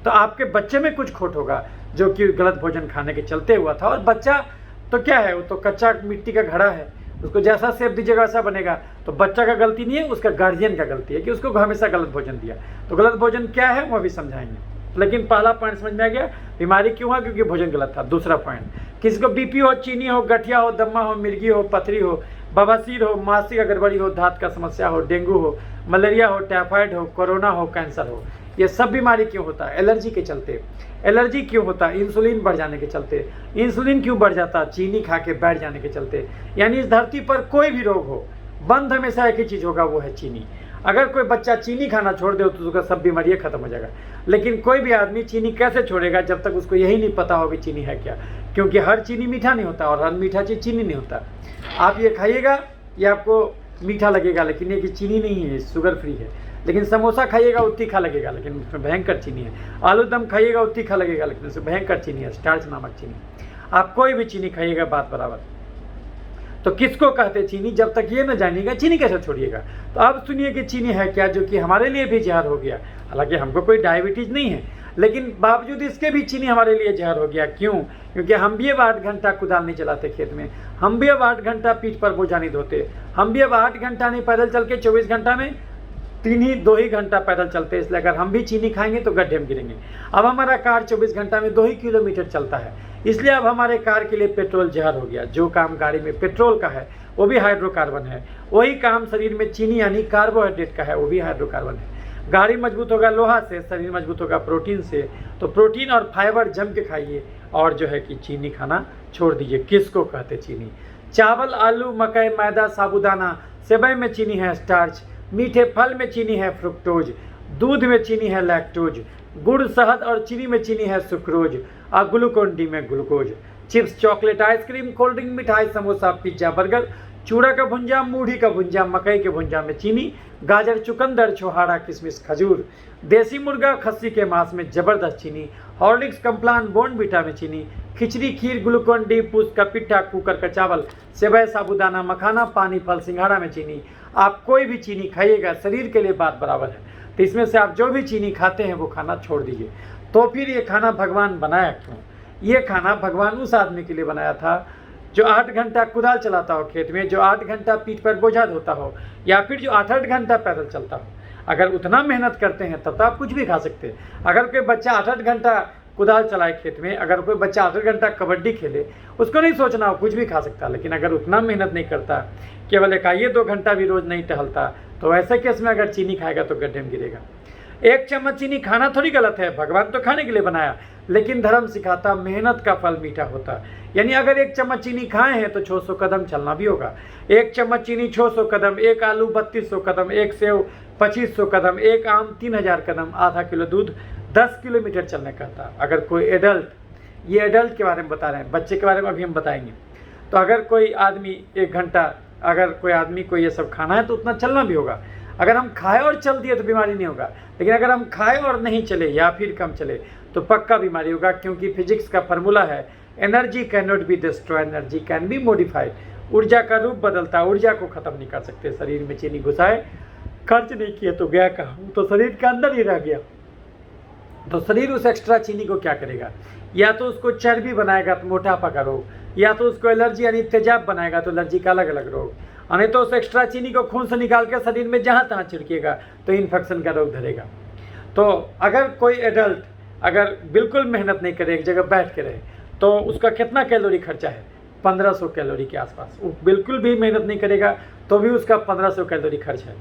तो आपके बच्चे में कुछ खोट होगा जो कि गलत भोजन खाने के चलते हुआ था। और बच्चा तो क्या है, वो तो कच्चा मिट्टी का घड़ा है, उसको जैसा शेप दीजिएगा वैसा बनेगा। तो बच्चा का गलती नहीं है, उसका गार्जियन का गलती है कि उसको हमेशा गलत भोजन दिया। तो गलत भोजन क्या है वो भी समझाएंगे। लेकिन पहला पॉइंट समझ में आ गया, बीमारी क्यों हुआ, क्योंकि भोजन गलत था। दूसरा पॉइंट, किसी को बीपी हो, चीनी हो, गठिया हो, दम्मा हो, मिर्गी हो, पथरी हो, बवासीर हो, मानसिक का गड़बड़ी हो, दांत का समस्या हो, डेंगू हो, मलेरिया हो, टाइफाइड हो, कोरोना हो, कैंसर हो, ये सब बीमारी क्यों होता है, एलर्जी के चलते। एलर्जी क्यों होता है, इंसुलिन बढ़ जाने के चलते। इंसुलिन क्यों बढ़ जाता, चीनी खा के बैठ जाने के चलते। यानी इस धरती पर कोई भी रोग हो, बंद हमेशा एक ही चीज़ होगा, वो है चीनी। अगर कोई बच्चा चीनी खाना छोड़ दे तो उसका सब बीमारियाँ खत्म हो जाएगा। लेकिन कोई भी आदमी चीनी कैसे छोड़ेगा जब तक उसको यही नहीं पता हो कि चीनी है क्या, क्योंकि हर चीनी मीठा नहीं होता और हर मीठा चीज़ चीनी नहीं होता। आप ये खाइएगा, ये आपको मीठा लगेगा, लेकिन ये कि चीनी नहीं है, शुगर फ्री है। लेकिन समोसा खाइएगा वो तीखा लगेगा, लेकिन उसमें भयंकर चीनी है। आलू दम खाइएगा वो तीखा लगेगा, लेकिन उसमें भयंकर चीनी है, स्टार्च नामक चीनी। आप कोई भी चीनी खाइएगा बात बराबर। तो किसको कहते चीनी, जब तक ये न जानिएगा चीनी कैसे छोड़िएगा। तो अब सुनिए कि चीनी है क्या, जो कि हमारे लिए भी जहर हो गया। हालांकि हमको कोई डायबिटीज़ नहीं है, लेकिन बावजूद इसके भी चीनी हमारे लिए जहर हो गया। क्यों, क्योंकि हम भी अब 8 घंटा कुदाल नहीं चलाते खेत में, हम भी अब 8 घंटा पीठ पर बोझा नहीं धोते, हम भी अब 8 घंटा नहीं पैदल चल के 24 घंटा में 2 ही घंटा पैदल चलते। इसलिए अगर हम भी चीनी खाएंगे तो गड्ढे में गिरेंगे। अब हमारा कार 24 घंटा में 2 ही किलोमीटर चलता है, इसलिए अब हमारे कार के लिए पेट्रोल जहर हो गया। जो काम गाड़ी में पेट्रोल का है वो भी हाइड्रोकार्बन है, वही काम शरीर में चीनी यानी कार्बोहाइड्रेट का है, वो भी हाइड्रोकार्बन है। गाड़ी मजबूत होगा लोहा से, शरीर मजबूत होगा प्रोटीन से। तो प्रोटीन और फाइबर जम के खाइए, और जो है कि चीनी खाना छोड़ दीजिए। किसको कहते चीनी, चावल, आलू, मकई, मैदा, साबूदाना, सेवई में चीनी है स्टार्च, मीठे फल में चीनी है फ्रुक्टोज, दूध में चीनी है लैक्टोज, गुड़, शहद और चीनी में चीनी है सुक्रोज और ग्लूकोन डी में glucose. Chips, chocolate, ice cream, cold drink, मिठाई, समोसा, पिज्जा, बर्गर, चूड़ा का भुंजा, मूढ़ी का भुंजा, मकई के भुंजा में चीनी, गाजर, चुकंदर, छोहाड़ा, किशमिश, खजूर, देसी मुर्गा, खस्सी के मांस में जबरदस्त चीनी, हॉर्लिक्स, कम्प्लान, बॉर्नवीटा में चीनी, खिचड़ी, खीर, ग्लूकोन डी, पूस का पिट्ठा, कुकर का चावल, सेवई, साबूदाना, मखाना, पानी, फल, सिंघाड़ा में चीनी। आप कोई भी चीनी खाइएगा शरीर के लिए बात बराबर है, तो इसमें से आप जो भी चीनी खाते हैं वो खाना छोड़ दीजिए। तो फिर ये खाना भगवान बनाया क्यों? ये खाना भगवान उस आदमी के लिए बनाया था जो 8 घंटा कुदाल चलाता हो खेत में, जो 8 घंटा पीठ पर बोझा ढोता हो, या फिर जो 8-8 घंटा पैदल चलता हो। अगर उतना मेहनत करते हैं तब तो आप कुछ भी खा सकते हैं। अगर कोई बच्चा 8-8 घंटा कुदाल चलाए खेत में, अगर कोई बच्चा 8 घंटा कबड्डी खेले, उसको नहीं सोचना हो, कुछ भी खा सकता। लेकिन अगर उतना मेहनत नहीं करता, केवल 1-2 घंटा भी रोज नहीं टहलता, तो ऐसे केस में अगर चीनी खाएगा तो गड्ढे में गिरेगा। 1 चम्मच चीनी खाना थोड़ी गलत है, भगवान तो खाने के लिए बनाया, लेकिन धर्म सिखाता मेहनत का फल मीठा होता। यानी अगर 1 चम्मच चीनी खाए हैं तो 600 कदम चलना भी होगा। 1 चम्मच चीनी 600 कदम, 1 आलू 3200 कदम, 1 सेव 2500 कदम, 1 आम 3000 कदम, आधा किलो दूध 10 किलोमीटर चलने का था। अगर कोई एडल्ट, ये एडल्ट के बारे में बता रहे हैं, बच्चे के बारे में अभी हम बताएंगे। तो अगर कोई आदमी 1 घंटा, अगर कोई आदमी को ये सब खाना है तो उतना चलना भी होगा। अगर हम खाए और चल दिए तो बीमारी नहीं होगा, लेकिन अगर हम खाए और नहीं चले या फिर कम चले तो पक्का बीमारी होगा, क्योंकि फिजिक्स का फॉर्मूला है energy can not be destroy, energy can be modified. ऊर्जा का रूप बदलता, ऊर्जा को खत्म नहीं कर सकते। शरीर में चीनी घुसाए, खर्च नहीं किए तो गया कहाँ, तो शरीर के अंदर ही रह गया। तो शरीर उस एक्स्ट्रा चीनी को क्या करेगा? या तो उसको चर्बी बनाएगा तो मोटापा का रोग, या तो उसको एलर्जी यानी तेजाब बनाएगा तो एलर्जी का अलग अलग रोग, नहीं तो उस एक्स्ट्रा चीनी को खून से निकाल के शरीर में जहाँ तहाँ छिड़केगा तो इन्फेक्शन का रोग धरेगा। तो अगर कोई एडल्ट अगर बिल्कुल मेहनत नहीं करे, एक जगह बैठ के रहे, तो उसका कितना कैलोरी खर्चा है? 1500 कैलोरी के आसपास। वो बिल्कुल भी मेहनत नहीं करेगा तो भी उसका 1500 कैलोरी खर्च है।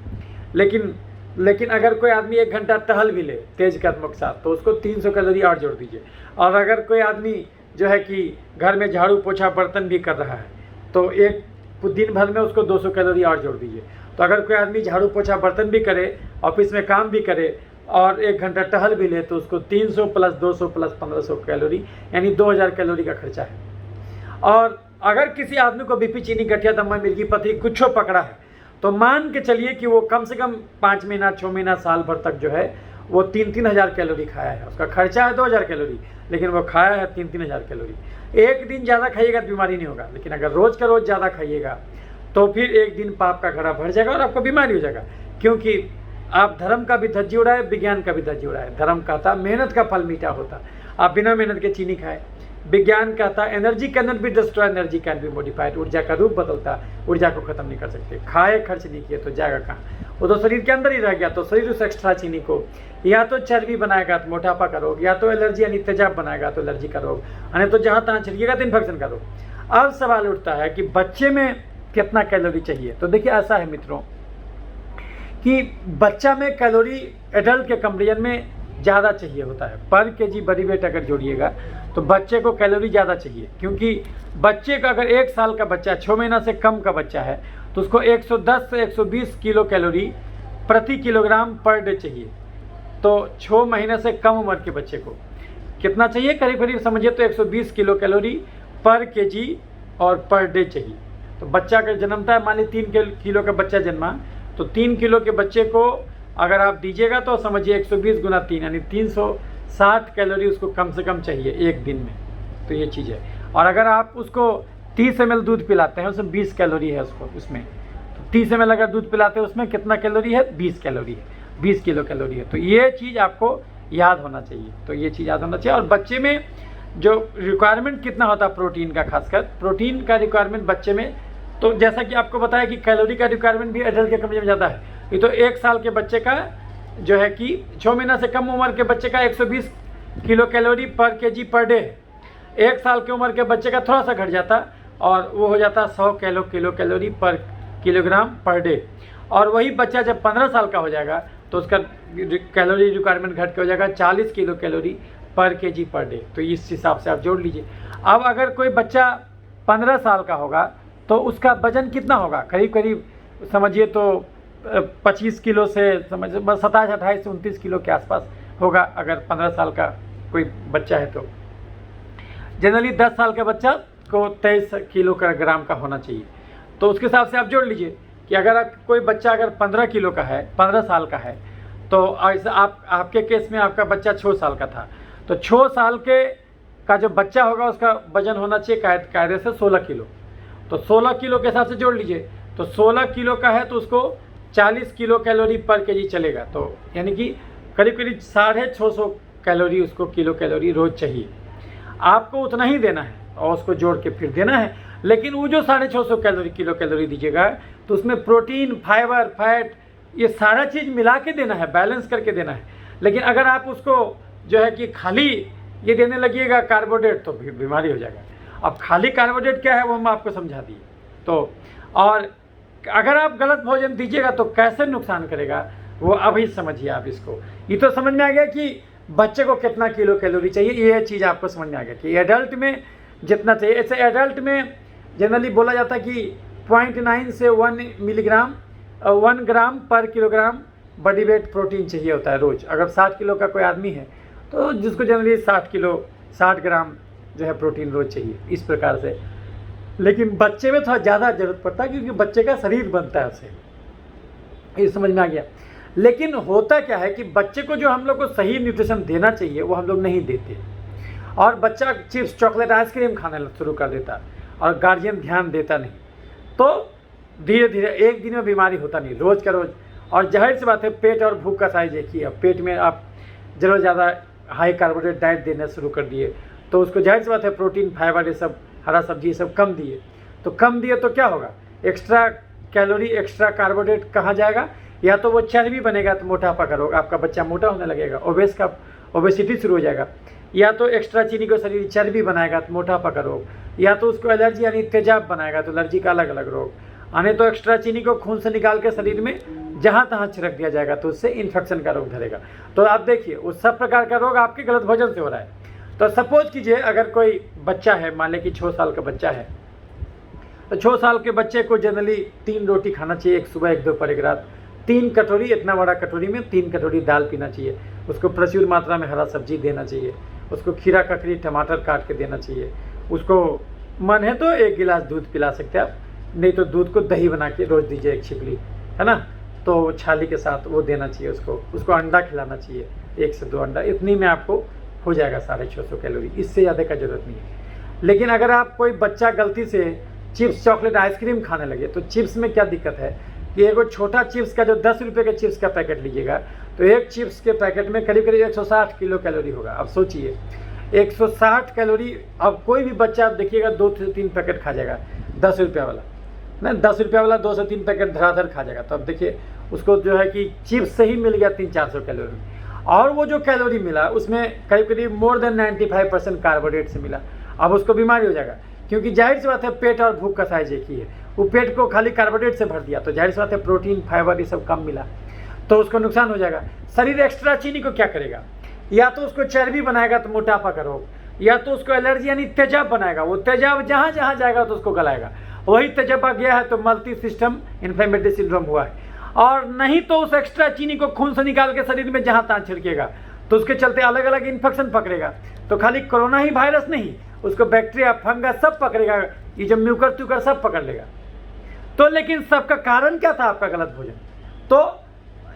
लेकिन अगर कोई आदमी 1 घंटा टहल भी ले तेज कदमों के साथ तो उसको 300 कैलोरी और जोड़ दीजिए। और अगर कोई आदमी जो है कि घर में झाड़ू पोछा बर्तन भी कर रहा है तो एक दिन भर में उसको 200 कैलोरी और जोड़ दीजिए। तो अगर कोई आदमी झाड़ू पोछा बर्तन भी करे, ऑफिस में काम भी करे और 1 घंटा टहल भी ले तो उसको 300 प्लस 200 प्लस 1500 कैलोरी यानी 2000 कैलोरी का खर्चा है। और अगर किसी आदमी को बीपी, चीनी, गठिया, दमा, मिर्गी, पथरी कुछ पकड़ा है तो मान के चलिए कि वो कम से कम 5 महीना, 6 महीना, साल भर तक जो है वो 3-3 हज़ार कैलोरी खाया है। उसका खर्चा है 2000 कैलोरी, लेकिन वो खाया है 3-3 हज़ार कैलोरी। एक दिन ज़्यादा खाइएगा तो बीमारी नहीं होगा, लेकिन अगर रोज़ का रोज़ ज़्यादा खाइएगा तो फिर एक दिन पाप का घड़ा भर जाएगा और आपको बीमारी हो जाएगा। क्योंकि आप धर्म का भी धज्जी उड़ाए, विज्ञान का भी धज्जी उड़ाए। धर्म कहता मेहनत का फल मीठा होता, आप बिना मेहनत के चीनी खाए। विज्ञान कहता energy can not be destroy, energy can be modified. ऊर्जा का रूप बदलता, ऊर्जा को खत्म नहीं कर सकते। खाए खर्च नहीं किए तो जाएगा कहाँ? वो तो शरीर के अंदर ही रह गया। तो शरीर उस एक्स्ट्रा चीनी को या तो चर्बी बनाएगा तो मोटापा का रोग, या तो एलर्जी यानी तेजाब बनाएगा तो एलर्जी का रोग, यानी तो जहाँ तहाँ छिड़किएगा तो इन्फेक्शन का रोग। अब सवाल उठता है कि बच्चे में कितना कैलोरी चाहिए? तो देखिए ऐसा है मित्रों कि बच्चा में कैलोरी एडल्ट के कंपेरिजन में ज़्यादा चाहिए होता है। पर केजी बॉडी वेट अगर जोड़िएगा तो बच्चे को कैलोरी ज़्यादा चाहिए, क्योंकि बच्चे का अगर 1 साल का बच्चा, 6 महीना से कम का बच्चा है तो उसको 110 से 120 किलो कैलोरी प्रति किलोग्राम पर डे चाहिए। तो 6 महीने से कम उम्र के बच्चे को कितना चाहिए? करीब करीब समझिए तो 120 किलो कैलोरी पर केजी और पर डे चाहिए। तो बच्चा अगर जन्मता है, मान लीजिए 3 किलो का बच्चा जन्मा, तो 3 किलो के बच्चे को अगर आप दीजिएगा तो समझिए 120 गुना 3 यानी 360 कैलोरी उसको कम से कम चाहिए एक दिन में। तो ये चीज़ है। और अगर आप उसको 30 ml दूध पिलाते हैं, उसमें 20 कैलोरी है उसमें, तो 30 ml अगर दूध पिलाते हैं उसमें कितना कैलोरी है? 20 कैलोरी है, 20 किलो कैलोरी है। तो ये चीज़ आपको याद होना चाहिए। तो ये चीज़ याद होना चाहिए। और बच्चे में जो रिक्वायरमेंट कितना होता है प्रोटीन का, खासकर प्रोटीन का रिक्वायरमेंट बच्चे में, तो जैसा कि आपको बताया कि कैलोरी का रिक्वायरमेंट भी एडल्ट के कंपेरिजन में ज़्यादा है। ये तो 1 साल के बच्चे का जो है कि 6 महीना से कम उम्र के बच्चे का 120 किलो कैलोरी पर केजी पर डे। 1 साल की उम्र के बच्चे का थोड़ा सा घट जाता और वो हो जाता 100 किलो कैलोरी पर किलोग्राम पर डे। और वही बच्चा जब 15 साल का हो जाएगा तो उसका कैलोरी रिक्वायरमेंट घट के हो जाएगा 40 किलो कैलोरी पर केजी पर डे। तो इस हिसाब से आप जोड़ लीजिए। अब अगर कोई बच्चा 15 साल का होगा तो उसका वजन कितना होगा? करीब करीब समझिए तो 25 किलो से समझ 27, 28 से 29 किलो के आसपास होगा अगर 15 साल का कोई बच्चा है तो। जनरली 10 साल के बच्चा को 23 किलोग्राम का होना चाहिए। तो उसके हिसाब से आप जोड़ लीजिए कि अगर कोई बच्चा अगर 15 किलो का है, 15 साल का है, तो ऐसा आपके केस में आपका बच्चा 6 साल का था, तो 6 साल के का जो बच्चा होगा उसका वजन होना चाहिए कायदे से 16 किलो। तो 16 किलो के हिसाब से जोड़ लीजिए। तो 16 किलो का है तो उसको 40 किलो कैलोरी पर केजी चलेगा। तो यानी कि करीब करीब 650 कैलोरी उसको किलो कैलोरी रोज़ चाहिए। आपको उतना ही देना है और उसको जोड़ के फिर देना है। लेकिन वो जो 650 कैलोरी किलो कैलोरी दीजिएगा तो उसमें प्रोटीन, फाइबर, फैट, ये सारा चीज़ मिला के देना है, बैलेंस करके देना है। लेकिन अगर आप उसको जो है कि खाली ये देने लगिएगा कार्बोहाइड्रेट तो बीमारी हो जाएगा। अब खाली कार्बोहाइड्रेट क्या है वो हम आपको समझा दिए। तो और अगर आप गलत भोजन दीजिएगा तो कैसे नुकसान करेगा वो अभी समझिए आप इसको। ये तो समझ में आ गया कि बच्चे को कितना किलो कैलोरी चाहिए, ये चीज़ आपको समझ में आ गया कि एडल्ट में जितना चाहिए। ऐसे एडल्ट में जनरली बोला जाता है कि 0.9 से 1 ग्राम पर किलोग्राम बॉडी वेट प्रोटीन चाहिए होता है रोज़। अगर 60 किलो का कोई आदमी है तो जिसको जनरली 60 ग्राम जो है प्रोटीन रोज़ चाहिए, इस प्रकार से। लेकिन बच्चे में थोड़ा ज़्यादा ज़रूरत पड़ता है क्योंकि बच्चे का शरीर बनता है उससे, ये समझ में आ गया। लेकिन होता क्या है कि बच्चे को जो हम लोग को सही न्यूट्रिशन देना चाहिए वो हम लोग नहीं देते, और बच्चा चिप्स, चॉकलेट, आइसक्रीम खाने शुरू कर देता और गार्जियन ध्यान देता नहीं। तो धीरे धीरे एक दिन में बीमारी होता नहीं, रोज़ का रोज़। और जाहिर सी बात है पेट और भूख का साइज एक ही है। पेट में आप ज़रूर ज़्यादा हाई कार्बोहाइड्रेट डाइट देना शुरू कर दिए तो उसको जाहिर सी बात है प्रोटीन, फाइबर, ये सब, हरा सब्जी, ये सब कम दिए। तो कम दिए तो क्या होगा, एक्स्ट्रा कैलोरी, एक्स्ट्रा कार्बोहाइड्रेट कहाँ जाएगा? या तो वो चर्बी बनेगा तो मोटापा का रोग, आपका बच्चा मोटा होने लगेगा, ओबेसिटी शुरू हो जाएगा। या तो एक्स्ट्रा चीनी को शरीर चर्बी बनाएगा तो मोटापा का रोग, या तो उसको एलर्जी यानी तेजाब बनाएगा तो एलर्जी का अलग अलग रोग। आने तो एक्स्ट्रा चीनी को खून से निकाल के शरीर में जहाँ तहाँ छिड़क दिया जाएगा तो उससे इन्फेक्शन का रोग धरेगा। तो आप देखिए उस सब प्रकार का रोग आपके गलत भोजन से हो रहा है। तो सपोज कीजिए अगर कोई बच्चा है, मान लें कि 6 साल का बच्चा है, तो 6 साल के बच्चे को जनरली 3 रोटी खाना चाहिए, एक सुबह, एक दोपहर, एक रात। 3 कटोरी, इतना बड़ा कटोरी में 3 कटोरी दाल पीना चाहिए। उसको प्रचुर मात्रा में हरा सब्जी देना चाहिए। उसको खीरा, ककड़ी, टमाटर काट के देना चाहिए। उसको मन है तो 1 गिलास दूध पिला सकते हैं आप, नहीं तो दूध को दही बना के रोज़ दीजिए, 1 छिपली, है ना, तो छाली के साथ वो देना चाहिए। उसको अंडा खिलाना चाहिए, 1 से 2 अंडा। इतनी में आपको हो जाएगा 650 कैलोरी, इससे ज़्यादा का जरूरत नहीं है। लेकिन अगर आप कोई बच्चा गलती से चिप्स, चॉकलेट, आइसक्रीम खाने लगे तो चिप्स में क्या दिक्कत है कि एगो छोटा चिप्स का जो 10 रुपये के चिप्स का पैकेट लीजिएगा तो एक चिप्स के पैकेट में करीब करीब 160 किलो कैलोरी होगा। अब सोचिए 160 कैलोरी। अब कोई भी बच्चा आप देखिएगा 2 से 3 पैकेट खा जाएगा, 10 रुपये वाला ना, 10 रुपये वाला 2 से 3 पैकेट धड़ाधड़ खा जाएगा। तो अब देखिए उसको जो है कि चिप्स से ही मिल गया 300-400 कैलोरी, और वो जो कैलोरी मिला उसमें करीब करीब मोर देन 95% कार्बोहाइड्रेट से मिला। अब उसको बीमारी हो जाएगा क्योंकि जाहिर सी बात है पेट और भूख का साइज एक ही है। वो पेट को खाली कार्बोहाइड्रेट से भर दिया तो जाहिर सी बात है प्रोटीन, फाइबर, ये सब कम मिला तो उसको नुकसान हो जाएगा। शरीर एक्स्ट्रा चीनी को क्या करेगा, या तो उसको चर्बी बनाएगा तो मोटापा का रोग, या तो उसको एलर्जी यानी तेजाब बनाएगा। वो तेजाब जहाँ जहाँ जाएगा तो उसको गलाएगा। वही तेजाब आ गया है तो मल्टी सिस्टम इन्फ्लेमेटरी सिंड्रोम हुआ है। और नहीं तो उस एक्स्ट्रा चीनी को खून से निकाल के शरीर में जहाँ तहाँ छिड़केगा तो उसके चलते अलग अलग इन्फेक्शन पकड़ेगा। तो खाली कोरोना ही वायरस नहीं, उसको बैक्टीरिया, फंगस सब पकड़ेगा, ये जो म्यूकर ट्यूकर सब पकड़ लेगा। तो लेकिन सबका कारण क्या था, आपका गलत भोजन। तो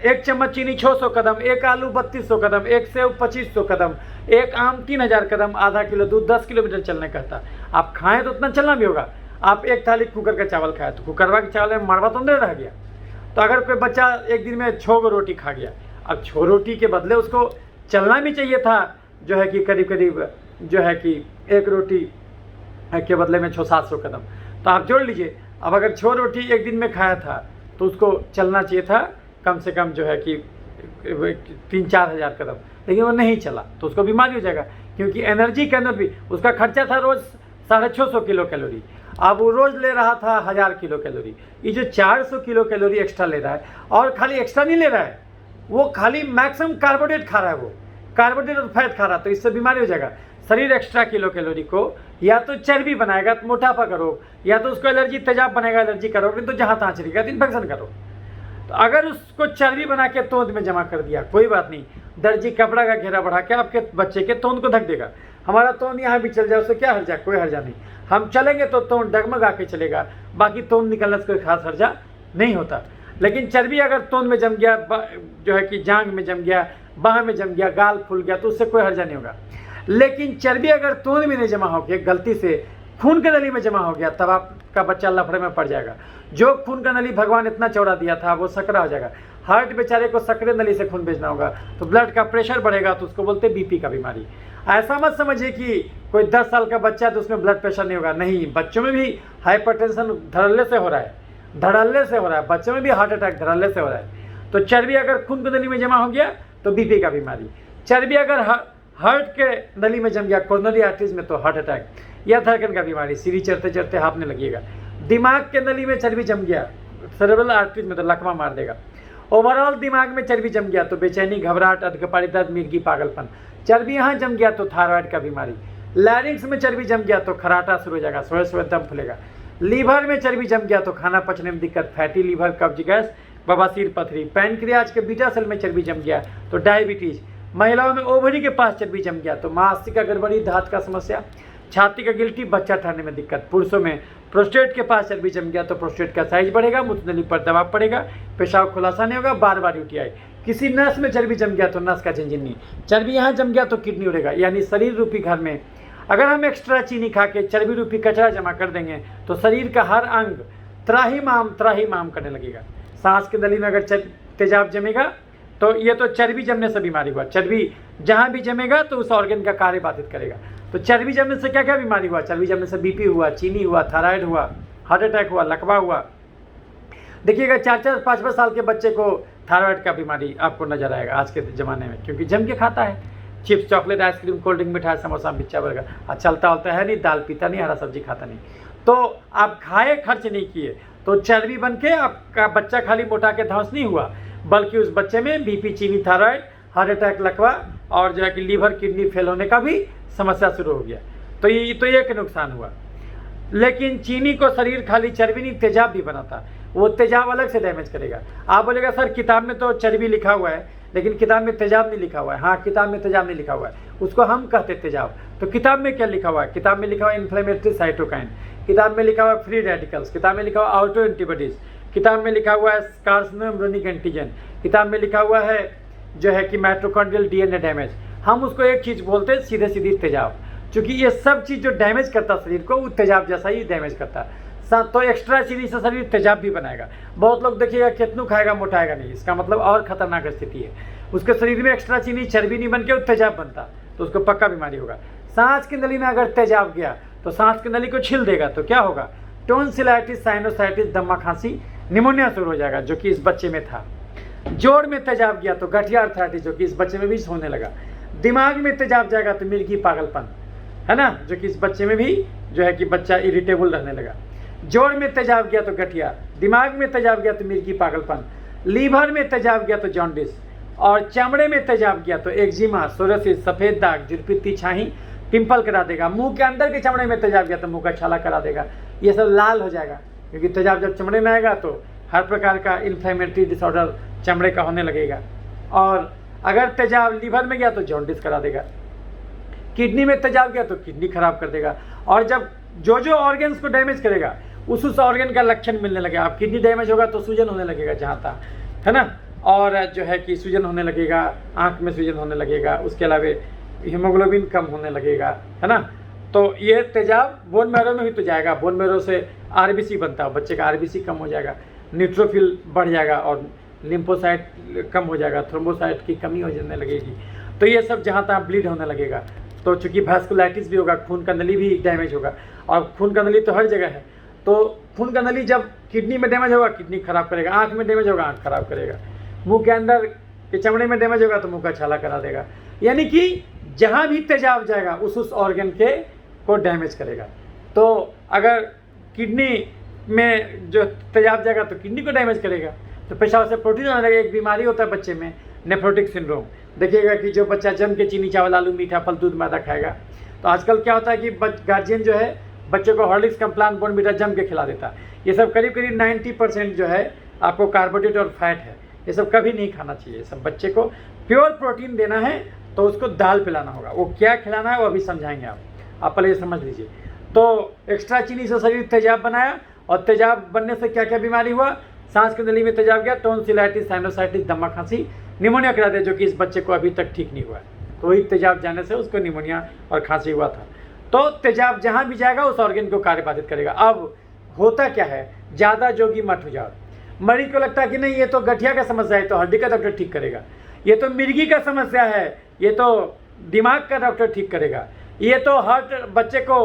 1 चम्मच चीनी 600 कदम, 1 आलू 3200 कदम, 1 सेव 2500 कदम, 1 आम 3000 कदम, आधा किलो दूध 10 किलोमीटर चलने कहता। आप खाएं तो उतना चलना भी होगा। आप 1 थाली कुकर का चावल खाए तो कुकरवा के चावल में मड़वा तो अंदर रह गया। तो अगर कोई बच्चा एक दिन में 6 रोटी खा गया, अब 6 रोटी के बदले उसको चलना भी चाहिए था जो है कि करीब करीब जो है कि 1 रोटी के बदले में 600-700 कदम। तो आप जोड़ लीजिए, अब अगर 6 रोटी एक दिन में खाया था तो उसको चलना चाहिए था कम से कम जो है कि 3-4 हज़ार कदम, लेकिन वो नहीं चला तो उसको बीमारी हो जाएगा। क्योंकि एनर्जी के अंदर भी उसका खर्चा था रोज़ 650 किलो कैलोरी, अब वो रोज़ ले रहा था 1000 किलो कैलोरी। ये जो 400 किलो कैलोरी एक्स्ट्रा ले रहा है, और खाली एक्स्ट्रा नहीं ले रहा है, वो खाली मैक्सिमम कार्बोहाइड्रेट खा रहा है, वो कार्बोहाइड्रेट और फैट खा रहा है। तो इससे बीमारी हो जाएगा। शरीर एक्स्ट्रा किलो कैलोरी को या तो चर्बी बनाएगा तो मोटापा का रोग, या तो उसको एलर्जी, तेजाब बनाएगा, एलर्जी का रोग, नहीं तो जहाँ तहाँ छिड़केगा तो इन्फेक्शन का रोग। तो अगर उसको चर्बी बना के तोंद में जमा कर दिया, कोई बात नहीं, दर्जी कपड़ा का घेरा बढ़ा के आपके बच्चे के तोंद को ढक देगा। हमारा तोंद यहाँ भी चल जाए उससे क्या हर्जा, कोई हर्जा नहीं। हम चलेंगे तो तोंद डगमगा के चलेगा, बाकी तोंद निकलने से कोई खास हर्जा नहीं होता। लेकिन चर्बी अगर तोंद में जम गया, जो है कि जांग में जम गया, बाह में जम गया, गाल फूल गया, तो उससे कोई हर्जा नहीं होगा। लेकिन चर्बी अगर तोंद में नहीं जमा हो गया, गलती से खून के नली में जमा हो गया, तब आपका बच्चा लफड़े में पड़ जाएगा। जो खून का नली भगवान इतना चौड़ा दिया था वो सकरा हो जाएगा। हार्ट बेचारे को सकरे नली से खून भेजना होगा, तो ब्लड का प्रेशर बढ़ेगा, तो उसको बोलते हैं बीपी का बीमारी। ऐसा मत समझिए कि कोई 10 साल का बच्चा है तो उसमें ब्लड प्रेशर नहीं होगा, नहीं, बच्चों में भी हाइपरटेंशन धड़ल्ले से हो रहा है, धड़ल्ले से हो रहा है, बच्चों में भी हार्ट अटैक धड़ल्ले से हो रहा है। तो चर्बी अगर खून की नली में जमा हो गया तो बीपी का बीमारी, चर्बी अगर हार्ट के नली में जम गया, कोरोनरी आर्टरीज में, तो हार्ट अटैक या धड़कन का बीमारी, सीढ़ी चढ़ते चढ़ते हाँफने लगेगा। दिमाग के नली में चर्बी जम गया, सेरेब्रल आर्टरीज में, तो लकवा मार देगा। ओवरऑल दिमाग में चर्बी जम गया तो बेचैनी, घबराहट, अधकपाड़ी दर्द, मिर्गी, पागलपन। चर्बी यहाँ जम गया तो थायराइड का बीमारी। लैरिंग्स में चर्बी जम गया तो खराटा शुरू हो जाएगा, सोए सोए दम फूलेगा। लीवर में चर्बी जम गया तो खाना पचने में दिक्कत, फैटी लीवर, कब्ज गैस, बवासीर, पथरी। पैनक्रियाज के बीटा सेल में चर्बी जम गया तो डायबिटीज। महिलाओं में ओवरी के पास चर्बी जम गया तो मासिक का गड़बड़ी, धात का समस्या, छाती का गिल्टी, बच्चा ठहरने में दिक्कत। पुरुषों में प्रोस्टेट के पास चर्बी जम गया तो प्रोस्टेट का साइज बढ़ेगा, मूत्रनली पर दबाव पड़ेगा, पेशाब खुलासा नहीं होगा, बार बार यूटीआई। किसी नस में चर्बी जम गया तो नस का झिनझिनी। चर्बी यहाँ जम गया तो किडनी उड़ेगा। यानी शरीर रूपी घर में अगर हम एक्स्ट्रा चीनी खा के चर्बी रूपी कचरा जमा कर देंगे तो शरीर का हर अंग त्राहिमाम करने लगेगा। सांस की नली में अगर तेजाब जमेगा तो ये तो चर्बी जमने से बीमारी हुआ। चर्बी जहाँ भी जमेगा तो उस ऑर्गन का कार्य बाधित करेगा। तो चर्बी जमने से क्या क्या बीमारी हुआ? चर्बी जमने से बीपी हुआ, चीनी हुआ, थायराइड हुआ, हार्ट अटैक हुआ, लकवा हुआ। देखिएगा 4-4, 5-5 साल के बच्चे को थायराइड का बीमारी आपको नजर आएगा आज के ज़माने में, क्योंकि जम के खाता है chips, chocolate, ice cream, cold drink, मिठाई, समोसा, पिज्जा, बर्गर। चलता होता है नहीं, दाल पीता नहीं, हरा सब्जी खाता नहीं। तो आप खाए, खर्च नहीं किए, तो चर्बी बन के आपका बच्चा खाली मोटा के ध्वंस नहीं हुआ, बल्कि उस बच्चे में बीपी, चीनी, थायराइड, हार्ट अटैक, लकवा और जो है कि लीवर, किडनी फेल होने का भी समस्या शुरू हो गया। तो ये तो एक नुकसान हुआ। लेकिन चीनी को शरीर खाली चर्बी नहीं, तेजाब भी बनाता। वो तेजाब अलग से डैमेज करेगा। आप बोलेगा सर किताब में तो चर्बी लिखा हुआ है, लेकिन किताब में तेजाब नहीं लिखा हुआ है। हाँ, किताब में तेजाब नहीं लिखा हुआ है, उसको हम कहते तेजाब। तो किताब में क्या लिखा हुआ है? किताब में लिखा हुआ है इन्फ्लेमेटरी साइटोकाइन, किताब में लिखा हुआ है फ्री रेडिकल्स, किताब में लिखा हुआ है ऑटो एंटीबॉडीज, किताब में लिखा हुआ है कार्सिनोम्ब्रोनिक एंटीजन, किताब में लिखा हुआ है जो है कि माइटोकॉन्ड्रियल डीएनए डैमेज। हम उसको एक चीज़ बोलते हैं, सीधे सीधी तेजाब। क्योंकि ये सब चीज़ जो डैमेज करता शरीर को, वो तेजाब जैसा ही डैमेज करता है। तो एक्स्ट्रा चीनी से शरीर तेजाब भी बनाएगा। बहुत लोग देखिएगा कितनू खाएगा मोटाएगा नहीं, इसका मतलब और खतरनाक स्थिति है। उसके शरीर में एक्स्ट्रा चीनी, चर्बी नहीं बन के वो तेजाब बनता, तो उसको पक्का बीमारी होगा। सांस की नली में अगर तेजाब गया तो सांस की नली को छील देगा, तो क्या होगा? टोन्सिलाइटिस, साइनोसाइटिस, दमा, खांसी, निमोनिया शुरू हो जाएगा, जो कि इस बच्चे में था। जोड़ में तेजाब गया तो गठिया अर्थराइटिस, जो कि इस बच्चे में भी होने लगा। दिमाग में तेजाब जाएगा तो मिर्गी, पागलपन, है ना, जो कि इस बच्चे में भी जो है कि बच्चा इरिटेबल रहने लगा। जोड़ में तेजाब गया तो गठिया, दिमाग में तेजाब गया तो मिर्गी, पागलपन, लीवर में तेजाब गया तो जॉन्डिस, और चमड़े में तेजाब गया तो एक्जिमा, सोरियासिस, सफ़ेद दाग, जुरपित्ती, छाही, पिंपल करा देगा। मुंह के अंदर के चमड़े में तेजाब गया तो मुंह का छाला करा देगा। ये सब लाल हो जाएगा, क्योंकि तेजाब जब चमड़े में आएगा तो हर प्रकार का इन्फ्लेमेटरी डिसऑर्डर चमड़े का होने लगेगा। और अगर तेजाब लीवर में गया तो जॉन्डिस करा देगा। किडनी में तेजाब गया तो किडनी खराब कर देगा। और जब जो ऑर्गन्स को डैमेज करेगा उस ऑर्गन का लक्षण मिलने लगेगा। अब किडनी डैमेज होगा तो सूजन होने लगेगा जहाँ तहाँ, है ना, और जो है कि सूजन होने लगेगा, आँख में सूजन होने लगेगा, उसके अलावा हीमोग्लोबिन कम होने लगेगा, है ना। तो ये तेजाब बोन मैरो में भी तो जाएगा। बोन मैरो से आरबीसी बनता है, बच्चे का आरबीसी कम हो जाएगा, न्यूट्रोफिल बढ़ जाएगा और लिम्फोसाइट कम हो जाएगा, थ्रोम्बोसाइट की कमी हो जाने लगेगी। तो ये सब जहाँ तहाँ ब्लीड होने लगेगा। तो चूँकि वैस्कुलाइटिस भी होगा, खून का नली भी डैमेज होगा, और खून का नली तो हर जगह है। तो खून का नली जब किडनी में डैमेज होगा, किडनी खराब करेगा, आँख में डैमेज होगा, आँख खराब करेगा, मुंह के अंदर के चमड़े में डैमेज होगा तो मुंह का छाला करा देगा। यानी कि जहाँ भी तेजाब जाएगा उस ऑर्गन के को डैमेज करेगा। तो अगर किडनी में जो तेजाब जाएगा तो किडनी को डैमेज करेगा, तो पेशाब से प्रोटीन आने लगेगा। एक बीमारी होता है बच्चे में, नेफ्रोटिक सिंड्रोम। देखिएगा कि जो बच्चा जम के चीनी, चावल, आलू, मीठा, फल, दूध, मैदा खाएगा, तो आजकल क्या होता है कि गार्जियन जो है बच्चों को हॉर्लिक्स, कम्प्लान, बोर्नवीटा जम के खिला देता है। ये सब करीब 90% जो है आपको कार्बोहाइड्रेट और फैट है, ये सब कभी नहीं खाना चाहिए। सब बच्चे को प्योर प्रोटीन देना है तो उसको दाल पिलाना होगा। वो क्या खिलाना है वो अभी समझाएंगे आप पहले ये समझ लीजिए। तो एक्स्ट्रा चीनी से शरीर तेजाब बनाया, और तेजाब बनने से क्या क्या बीमारी हुआ, सांस की नली में तेजाब गया, टॉन्सिलाइटिस, साइनोसाइटिस, दमा, खांसी, निमोनिया करा दिया, जो कि इस बच्चे को अभी तक ठीक नहीं हुआ है। तो वही तेजाब जाने से उसको निमोनिया और खांसी हुआ था। तो तेजाब जहाँ भी जाएगा उस ऑर्गन को कार्य बाधित करेगा। अब होता क्या है, ज़्यादा जोगी मत हो जाओ। मरीज को लगता है कि नहीं ये तो गठिया का समस्या है तो हड्डी का डॉक्टर ठीक करेगा, ये तो मिर्गी का समस्या है, ये तो दिमाग का डॉक्टर ठीक करेगा, ये तो हार्ट, बच्चे को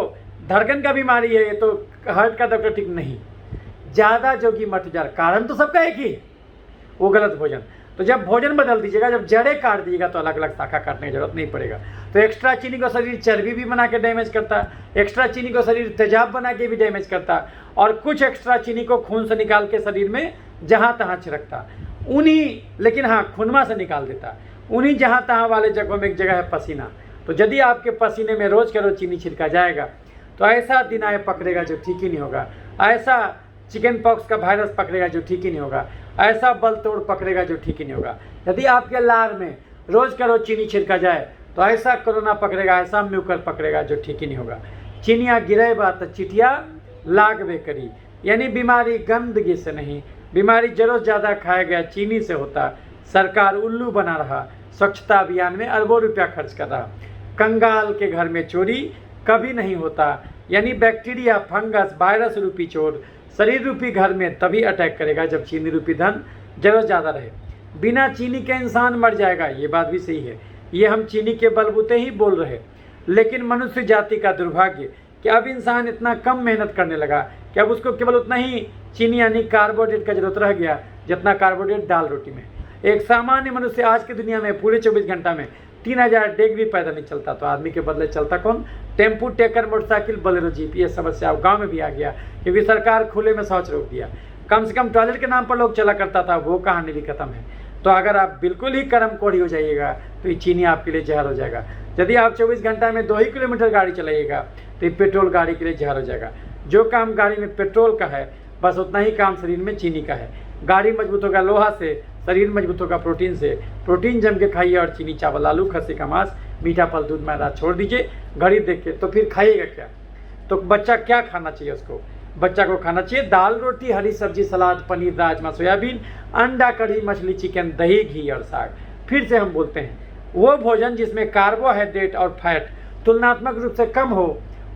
धड़कन का बीमारी है, ये तो हार्ट का डॉक्टर ठीक नहीं। ज़्यादा जोगी मत हो जाओ, कारण तो सबका एक ही, वो गलत भोजन। तो जब भोजन बदल दीजिएगा, जब जड़ें काट दीजिएगा तो अलग अलग शाखा काटने की जरूरत नहीं पड़ेगा। तो एक्स्ट्रा चीनी को शरीर चर्बी भी बना के डैमेज करता है, एक्स्ट्रा चीनी को शरीर तेजाब बना के भी डैमेज करता है, और कुछ एक्स्ट्रा चीनी को खून से निकाल के शरीर में जहाँ तहाँ छिड़कता उन्हीं, लेकिन हाँ खुनमा से निकाल देता उन्हीं जहाँ तहाँ वाले जगहों में एक जगह है पसीना। तो यदि आपके पसीने में रोज़ का रोज चीनी छिड़का जाएगा तो ऐसा दिन आए पकड़ेगा जो ठीक ही नहीं होगा, ऐसा चिकन पॉक्स का वायरस पकड़ेगा जो ठीक ही नहीं होगा, ऐसा बल तोड़ पकड़ेगा जो ठीक ही नहीं होगा। यदि आपके लार में रोज़ का रोज चीनी छिड़का जाए तो ऐसा कोरोना पकड़ेगा, ऐसा म्यूकर पकड़ेगा जो ठीक ही नहीं होगा। चीनिया गिरे बात चिटिया लागबे करी, यानी बीमारी गंदगी से नहीं, बीमारी जरूर ज़्यादा खाया गया चीनी से होता। सरकार उल्लू बना रहा, स्वच्छता अभियान में अरबों रुपया खर्च कर रहा। कंगाल के घर में चोरी कभी नहीं होता, यानी बैक्टीरिया, फंगस, वायरस रूपी चोर शरीर रूपी घर में तभी अटैक करेगा जब चीनी रूपी धन जरूर ज़्यादा रहे। बिना चीनी के इंसान मर जाएगा, ये बात भी सही है, ये हम चीनी के बलबूते ही बोल रहे। लेकिन मनुष्य जाति का दुर्भाग्य कि अब इंसान इतना कम मेहनत करने लगा कि अब उसको केवल उतना ही चीनी यानी कार्बोहाइड्रेट का जरूरत रह गया जितना कार्बोहाइड्रेट दाल रोटी में। एक सामान्य मनुष्य आज की दुनिया में पूरे 24 घंटा में 3000 डेग भी पैदल नहीं चलता, तो आदमी के बदले चलता कौन? Tempo, taker, motorcycle, Bolero, jeep. ये समस्या अब गाँव में भी आ गया क्योंकि सरकार खुले में शौच रोक दिया। कम से कम टॉयलेट के नाम पर लोग चला करता था, वो कहानी भी खत्म है। तो अगर आप बिल्कुल ही कर्म कोढ़ी हो जाइएगा तो ये चीनी आपके लिए जहर हो जाएगा। यदि आप 24 घंटा में 2 ही किलोमीटर गाड़ी चलाइएगा तो ये पेट्रोल गाड़ी के लिए जहर हो जाएगा। जो काम गाड़ी में पेट्रोल का है बस उतना ही काम शरीर में चीनी का है। गाड़ी मजबूत होगा लोहा से, शरीर मजबूत होगा प्रोटीन से। प्रोटीन जम के खाइए और चीनी, चावल, आलू, खस्सी का मांस, मीठा फल, दूध, मैदा छोड़ दीजिए घड़ी देख के। तो फिर खाइएगा क्या? तो बच्चा क्या खाना चाहिए उसको? बच्चा को खाना चाहिए दाल, रोटी, हरी सब्जी, सलाद, पनीर, राजमा, सोयाबीन, अंडा, कढ़ी, मछली, चिकन, दही, घी और साग। फिर से हम बोलते हैं, वो भोजन जिसमें कार्बोहाइड्रेट और फैट तुलनात्मक रूप से कम हो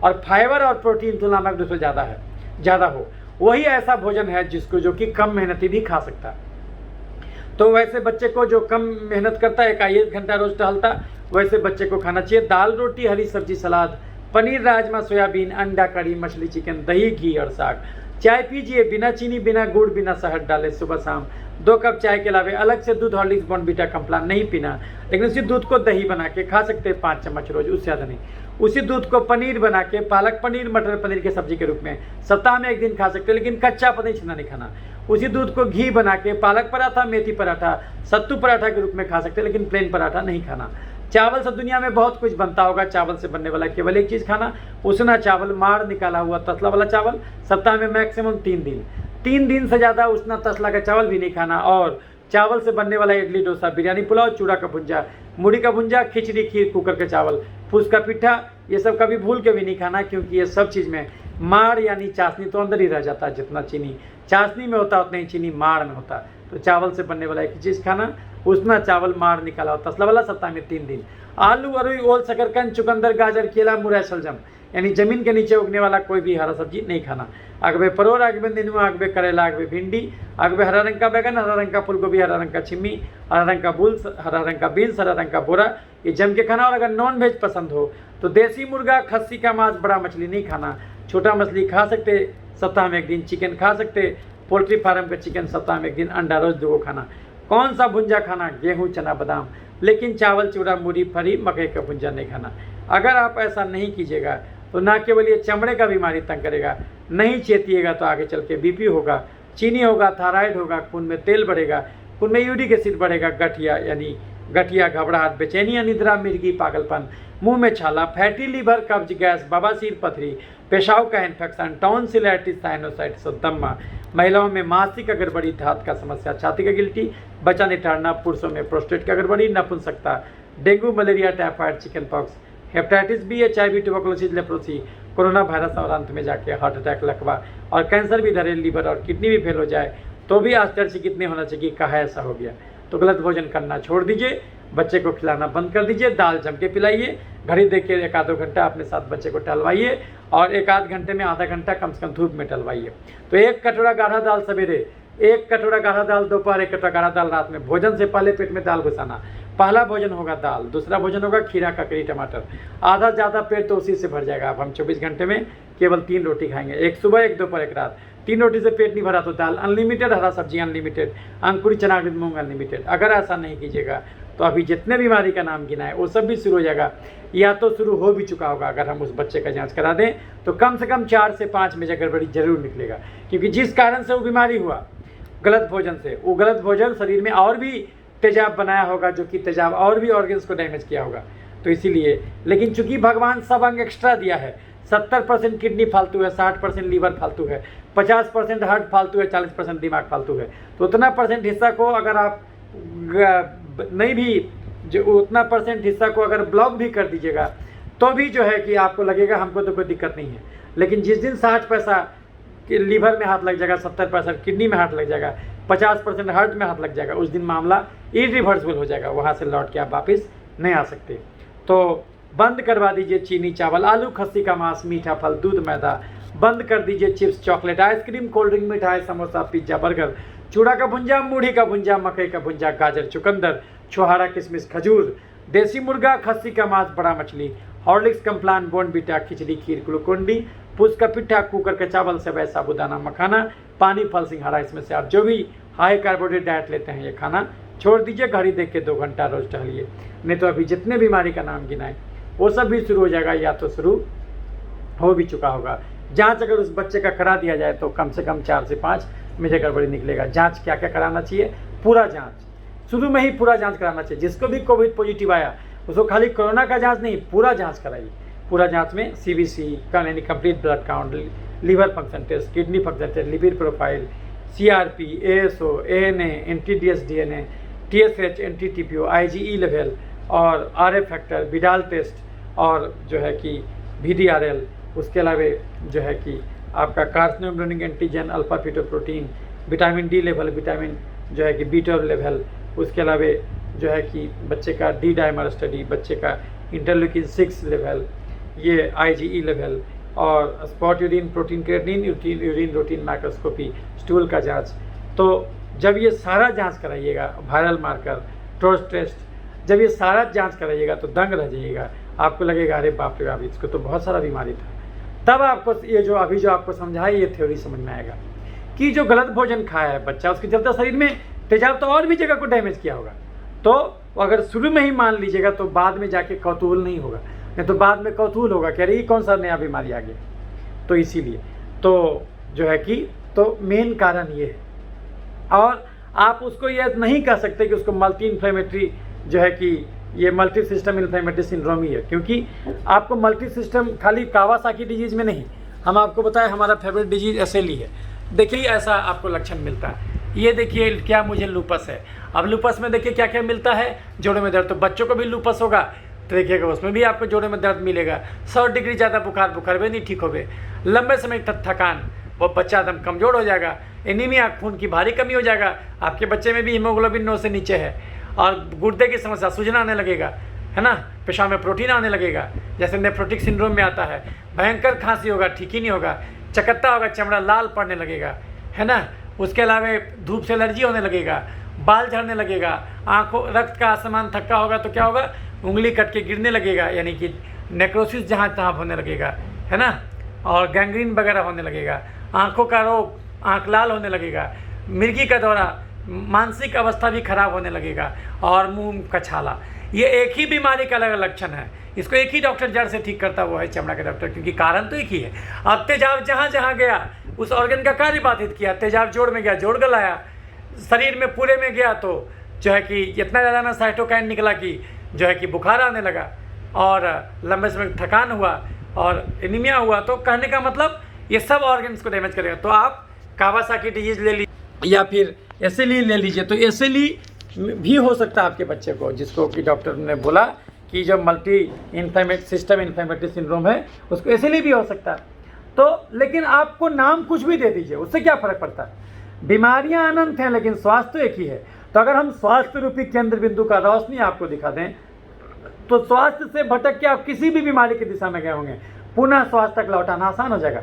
और फाइबर और प्रोटीन तुलनात्मक रूप से ज़्यादा हो, वही ऐसा भोजन है जो कि कम मेहनती भी खा सकता है। तो वैसे बच्चे को जो कम मेहनत करता है, 1 घंटा रोज टहलता, वैसे बच्चे को खाना चाहिए दाल, रोटी, हरी सब्जी, सलाद, पनीर, राजमा, सोयाबीन, अंडा, कढ़ी, मछली, चिकन, दही, घी और साग। चाय पीजिए बिना चीनी, बिना गुड़, बिना शहद डाले। सुबह शाम 2 कप चाय के अलावा अलग से दूध, हॉर्लिक्स, बॉर्नवीटा, कॉम्प्लान नहीं पीना, लेकिन उसी दूध को दही बना के खा सकते हैं 5 चम्मच रोज, उससे ज़्यादा नहीं। उसी दूध को पनीर बना के, पालक पनीर, मटर पनीर के सब्जी के रूप में सप्ताह में 1 दिन खा सकते हैं, लेकिन कच्चा पनीर छीना नहीं खाना। उसी दूध को घी बना के पालक पराठा, मेथी पराठा, सत्तू पराठा के रूप में खा सकते हैं, लेकिन प्लेन पराठा नहीं खाना। चावल से दुनिया में बहुत कुछ बनता होगा, चावल से बनने वाला केवल एक चीज़ खाना, उसना चावल, माड़ निकाला हुआ तसला वाला चावल, सप्ताह में मैक्सिमम 3 दिन से ज़्यादा उसना तसला का चावल भी नहीं खाना। और चावल से बनने वाला इडली, डोसा, बिरयानी, पुलाव, चूड़ा का भुंजा, मुड़ी का भुंजा, खिचड़ी, खीर, कुकर के चावल, फूस का पिट्ठा, ये सब कभी भूल के भी नहीं खाना, क्योंकि ये सब चीज़ में माड़ यानी चाशनी तो अंदर ही रह जाता है। जितना चीनी चाशनी में होता उतना ही चीनी माड़ में होता। तो चावल से बनने वाला एक चीज़ खाना, उसना चावल, माड़ निकाला और तसला वाला, सप्ताह में 3 दिन। आलू, अरुई, ओल, शकरकंद, चुकंदर, गाजर, केला, मुरई, शलजम यानी जमीन के नीचे उगने वाला कोई भी हरा सब्जी नहीं खाना। अगबे परोर, अगबे नेनुआ, अगबे करेला, अगबे भिंडी, अगबे हरा रंग का बैगन, हरा रंग का फूलगोभी, हरा रंग का छिम्मी, हरा रंग का बुल्स, हरा रंग का बीन्स, हरा रंग का बोरा, ये जम के खाना। और अगर नॉन वेज पसंद हो तो देसी मुर्गा, खस्सी का मांस, बड़ा मछली नहीं खाना। छोटा मछली खा सकते, सप्ताह में 1 दिन। चिकन खा सकते, पोल्ट्री फार्म का चिकन सप्ताह में 1 दिन। अंडा रोज 2 खाना। कौन सा भुंजा खाना? गेहूँ, चना, बादाम, लेकिन चावल, चूड़ा, मूढ़ी, फरी, मकई का भुंजा नहीं खाना। अगर आप ऐसा नहीं कीजिएगा तो ना केवल ये चमड़े का बीमारी तंग करेगा, नहीं चेतिएगा तो आगे चल के बीपी होगा, चीनी होगा, थायराइड होगा, खून में तेल बढ़ेगा, खून में यूरिक एसिड बढ़ेगा, गठिया, घबराहट, बेचैनी, अनिद्रा, मिर्गी, पागलपन, मुंह में छाला, फैटी लीवर, कब्ज, गैस, बवासीर, पथरी, पेशाब का इन्फेक्शन, टॉन्सिलाइटिस, साइनोसाइटिस और दम्मा, महिलाओं में मासिक का गड़बड़ी, धात का समस्या, छाती का गिल्टी, बच्चा निटारना, पुरुषों में प्रोस्टेट का गड़बड़ी, नपुंसकता, dengue, malaria, typhoid, chicken pox, hepatitis B, HIV, tuberculosis, leprosy, corona virus और अंत में जाके हार्ट अटैक, लकवा और कैंसर भी धरे, लीवर और किडनी भी फेल हो जाए तो भी आश्चर्य कितने होना चाहिए कि कहा ऐसा हो गया। तो गलत भोजन करना छोड़ दीजिए, बच्चे को खिलाना बंद कर दीजिए, दाल जम के पिलाइए, घड़ी देख के 1-2 घंटा अपने साथ बच्चे को टहलवाइए और 1-8 घंटे में आधा घंटा कम से कम धूप में टहलवाइए। तो 1 कटोरा गाढ़ा दाल सवेरे, 1 कटोरा गाढ़ा दाल दोपहर, 1 कटोरा गाढ़ा दाल रात में। भोजन से पहले पेट में दाल घुसाना। पहला भोजन होगा दाल, दूसरा भोजन होगा खीरा, ककड़ी, टमाटर। आधा ज़्यादा पेट तो उसी से भर जाएगा। अब हम 24 घंटे में केवल 3 रोटी खाएंगे, 1 सुबह, 1 दोपहर, 1 रात। 3 रोटी से पेट नहीं भरा तो दाल अनलिमिटेड, हरा सब्जी अनलिमिटेड, अंकुरी चना मूंग अनलिमिटेड। अगर ऐसा नहीं कीजिएगा तो अभी जितने बीमारी का नाम गिना है वो सब भी शुरू हो जाएगा, या तो शुरू हो भी चुका होगा। अगर हम उस बच्चे का जांच करा दें तो कम से कम 4 से 5 में गड़बड़ी जरूर निकलेगा, क्योंकि जिस कारण से वो बीमारी हुआ गलत भोजन से, वो गलत भोजन शरीर में और भी तेजाब बनाया होगा, जो कि तेजाब और भी ऑर्गन्स को डैमेज किया होगा। तो इसीलिए, लेकिन चूंकि भगवान सब अंग एक्स्ट्रा दिया है, 70% किडनी फालतू है, 60% लीवर फालतू है, 50% हार्ट फालतू है, 40% दिमाग फालतू है। तो उतना परसेंट हिस्सा को अगर आप नहीं भी, जो उतना परसेंट हिस्सा को अगर ब्लॉक भी कर दीजिएगा तो भी जो है कि आपको लगेगा हमको तो कोई दिक्कत नहीं है। लेकिन जिस दिन 60 पैसा लीवर में हाथ लग जाएगा, 70% किडनी में हाथ लग जाएगा, 50% हार्ट में हाथ लग जाएगा, उस दिन मामला इरिवर्सिबल हो जाएगा। वहाँ से लौट के आप वापस नहीं आ सकते। तो बंद करवा दीजिए चीनी, चावल, आलू, खस्सी का मांस, मीठा फल, दूध, मैदा। बंद कर दीजिए chips, chocolate, ice cream, cold drink, मिठाई, समोसा, पिज्जा, बर्गर, चूड़ा का भुंजा, मूढ़ी का भुंजा, मकई का भुंजा, गाजर, चुकंदर, छोहारा, किशमिश, खजूर, देसी मुर्गा, खस्सी का मांस, बड़ा मछली, हॉर्लिक्स, कम्प्लान, बोर्नविटा, खिचड़ी, खीर, ग्लूकोन-डी, पूस का पिट्ठा, कुकर के चावल, सेवई, साबूदाना, मखाना, पानी, फल, सिंघाड़ा। इसमें से आप जो भी हाई कार्बोहाइड्रेट डाइट लेते हैं ये खाना छोड़ दीजिए। घड़ी देख के 2 घंटा रोज टहलिए, नहीं तो अभी जितने बीमारी का नाम गिनाए वो सब भी शुरू हो जाएगा, या तो शुरू हो भी चुका होगा। जांच अगर उस बच्चे का करा दिया जाए तो कम से कम 4 से 5 में गड़बड़ी निकलेगा। जांच क्या क्या कराना चाहिए? पूरा जांच, शुरू में ही पूरा जांच कराना चाहिए। जिसको भी कोविड पॉजिटिव आया उसको खाली कोरोना का जांच नहीं, पूरा जांच कराइए। पूरा जांच में CBC यानी complete blood count, liver function test, kidney function test, lipid profile, CRP, ASO, ANA, NTDS DNA, TSH, NT-TPO, IgE level और RF फैक्टर, विडाल टेस्ट और जो है कि VDRL। उसके अलावा जो है कि आपका carcinogenic antigen, alpha fetoprotein, vitamin D level, vitamin जो है कि B12 लेवल। उसके अलावा जो है कि बच्चे का D डाइमर स्टडी, बच्चे का इंटरल्यूकिन 6 लेवल, ये IgE लेवल और spot urine, protein creatinine, urine routine microscopy, stool का जांच। तो जब ये सारा जांच कराइएगा, वायरल मार्कर, टोर्च टेस्ट, जब ये सारा जांच कराइएगा तो दंग रह जाइएगा। आपको लगेगा अरे बाप रे बाप, इसको तो बहुत सारा बीमारी था। तब आपको ये जो अभी जो आपको समझाया ये थ्योरी समझ में आएगा कि जो गलत भोजन खाया है बच्चा, उसके चलते शरीर में तेजाब तो और भी जगह को डैमेज किया होगा। तो अगर शुरू में ही मान लीजिएगा तो बाद में जाके कौतूहल नहीं होगा, नहीं तो बाद में कौतूहल होगा कि अरे ये कौन सा नया बीमारी आ गया। तो इसीलिए तो जो है कि तो मेन कारण ये है। और आप उसको ये नहीं कह सकते कि उसको मल्टी इन्फ्लेमेटरी जो है कि ये मल्टी सिस्टम इन्फ्लेमेटरी सिंड्रोम ही है, क्योंकि आपको मल्टी सिस्टम खाली कावासाकी डिजीज में नहीं, हम आपको बताएं हमारा फेवरेट डिजीज SLE है। देखिए ऐसा आपको लक्षण मिलता है। ये देखिए क्या मुझे लूपस है। अब लूपस में देखिए क्या क्या मिलता है, जोड़ों में दर्द। तो बच्चों को भी लूपस होगा तो देखिएगा उसमें भी आपको जोड़ों में दर्द मिलेगा। 100 डिग्री ज़्यादा बुखार भी नहीं ठीक होगे, लंबे समय तक थकान, वो बच्चा एकदम कमज़ोर हो जाएगा, एनीमिया, खून की भारी कमी हो जाएगा। आपके बच्चे में भी हीमोग्लोबिन 9 से नीचे है और गुर्दे की समस्या, सूजन आने लगेगा, है ना, पेशाब में प्रोटीन आने लगेगा, जैसे नेफ्रोटिक सिंड्रोम में आता है। भयंकर खांसी होगा, ठीक ही नहीं होगा, चकत्ता होगा, चमड़ा लाल पड़ने लगेगा, है ना। उसके अलावा धूप से एलर्जी होने लगेगा, बाल झड़ने लगेगा, आँखों रक्त का असमान थक्का होगा तो क्या होगा, उंगली कट के गिरने लगेगा, यानी कि नेक्रोसिस जहाँ तहाँ होने लगेगा, है ना, और गैंग्रीन वगैरह होने लगेगा, आँखों का रोग, आँख लाल होने लगेगा, मिर्गी का दौरा, मानसिक अवस्था भी खराब होने लगेगा और मुंह का छाला। ये एक ही बीमारी का अलग अलग लक्षण है। इसको एक ही डॉक्टर जड़ से ठीक करता वो है चमड़ा का डॉक्टर, क्योंकि कारण तो एक ही है। अब तेजाब जहाँ जहाँ गया उस ऑर्गन का कार्य बाधित किया। तेजाब जोड़ में गया, जोड़ गलाया, शरीर में पूरे में गया तो जो है कि इतना ज़्यादा ना साइटोकाइन निकला कि जो है कि बुखार आने लगा और लंबे समय थकान हुआ और एनीमिया हुआ। तो कहने का मतलब ये सब ऑर्गन्स को डैमेज करेगा। तो आप कावासाकी डिजीज ले लीजिए या फिर एसएलई ले लीजिए। तो एसएलई भी हो सकता है आपके बच्चे को, जिसको कि डॉक्टर ने बोला कि जो मल्टी सिस्टम इन्फ्लेमेटरी सिंड्रोम है उसको एसएलई भी हो सकता है। तो लेकिन आपको नाम कुछ भी दे दीजिए, उससे क्या फ़र्क पड़ता है? बीमारियां अनंत हैं लेकिन स्वास्थ्य तो एक ही है। तो अगर हम स्वास्थ्य रूपी केंद्र बिंदु का रोशनी आपको दिखा दें तो स्वास्थ्य से भटक के आप किसी भी बीमारी की दिशा में गए होंगे, पुनः स्वास्थ्य तक लौटाना आसान हो जाएगा।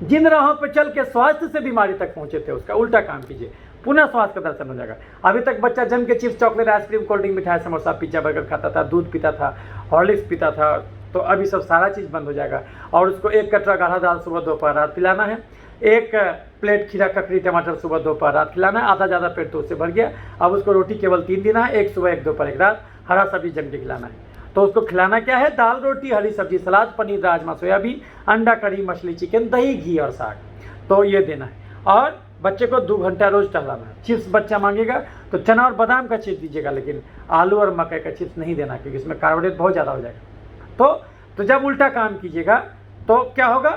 जिन राहों पर चल के स्वास्थ्य से बीमारी तक पहुंचे थे उसका उल्टा काम कीजिए, पुनः स्वास्थ्य का दर्शन हो जाएगा। अभी तक बच्चा जन्म के chips, chocolate, ice cream, cold drink, मिठाई, समोसा, पिज्जा, बर्गर खाता था, दूध पीता था, हॉर्लिक्स पीता था, तो अभी सब सारा चीज़ बंद हो जाएगा। और उसको एक कटरा गाढ़ा दाल सुबह दोपहर रात पिलाना है, एक प्लेट खीरा, ककड़ी, टमाटर सुबह दोपहर रात खिलाना है। आधा ज़्यादा पेट तो उससे भर गया। अब उसको रोटी केवल 3 देना है, एक सुबह, एक दोपहर, एक रात, हरा सब्जी जम के खिलाना है। तो उसको खिलाना क्या है? दाल, रोटी, हरी सब्जी, सलाद, पनीर, राजमा, सोयाबीन, अंडा, कढ़ी, मछली, चिकन, दही, घी और साग, तो ये देना है। और बच्चे को 2 घंटा रोज टहलाना है। चिप्स बच्चा मांगेगा तो चना और बादाम का चिप्स दीजिएगा, लेकिन आलू और मकई का चिप्स नहीं देना, क्योंकि इसमें कार्बोहाइड्रेट बहुत ज़्यादा हो जाएगा। तो जब उल्टा काम कीजिएगा तो क्या होगा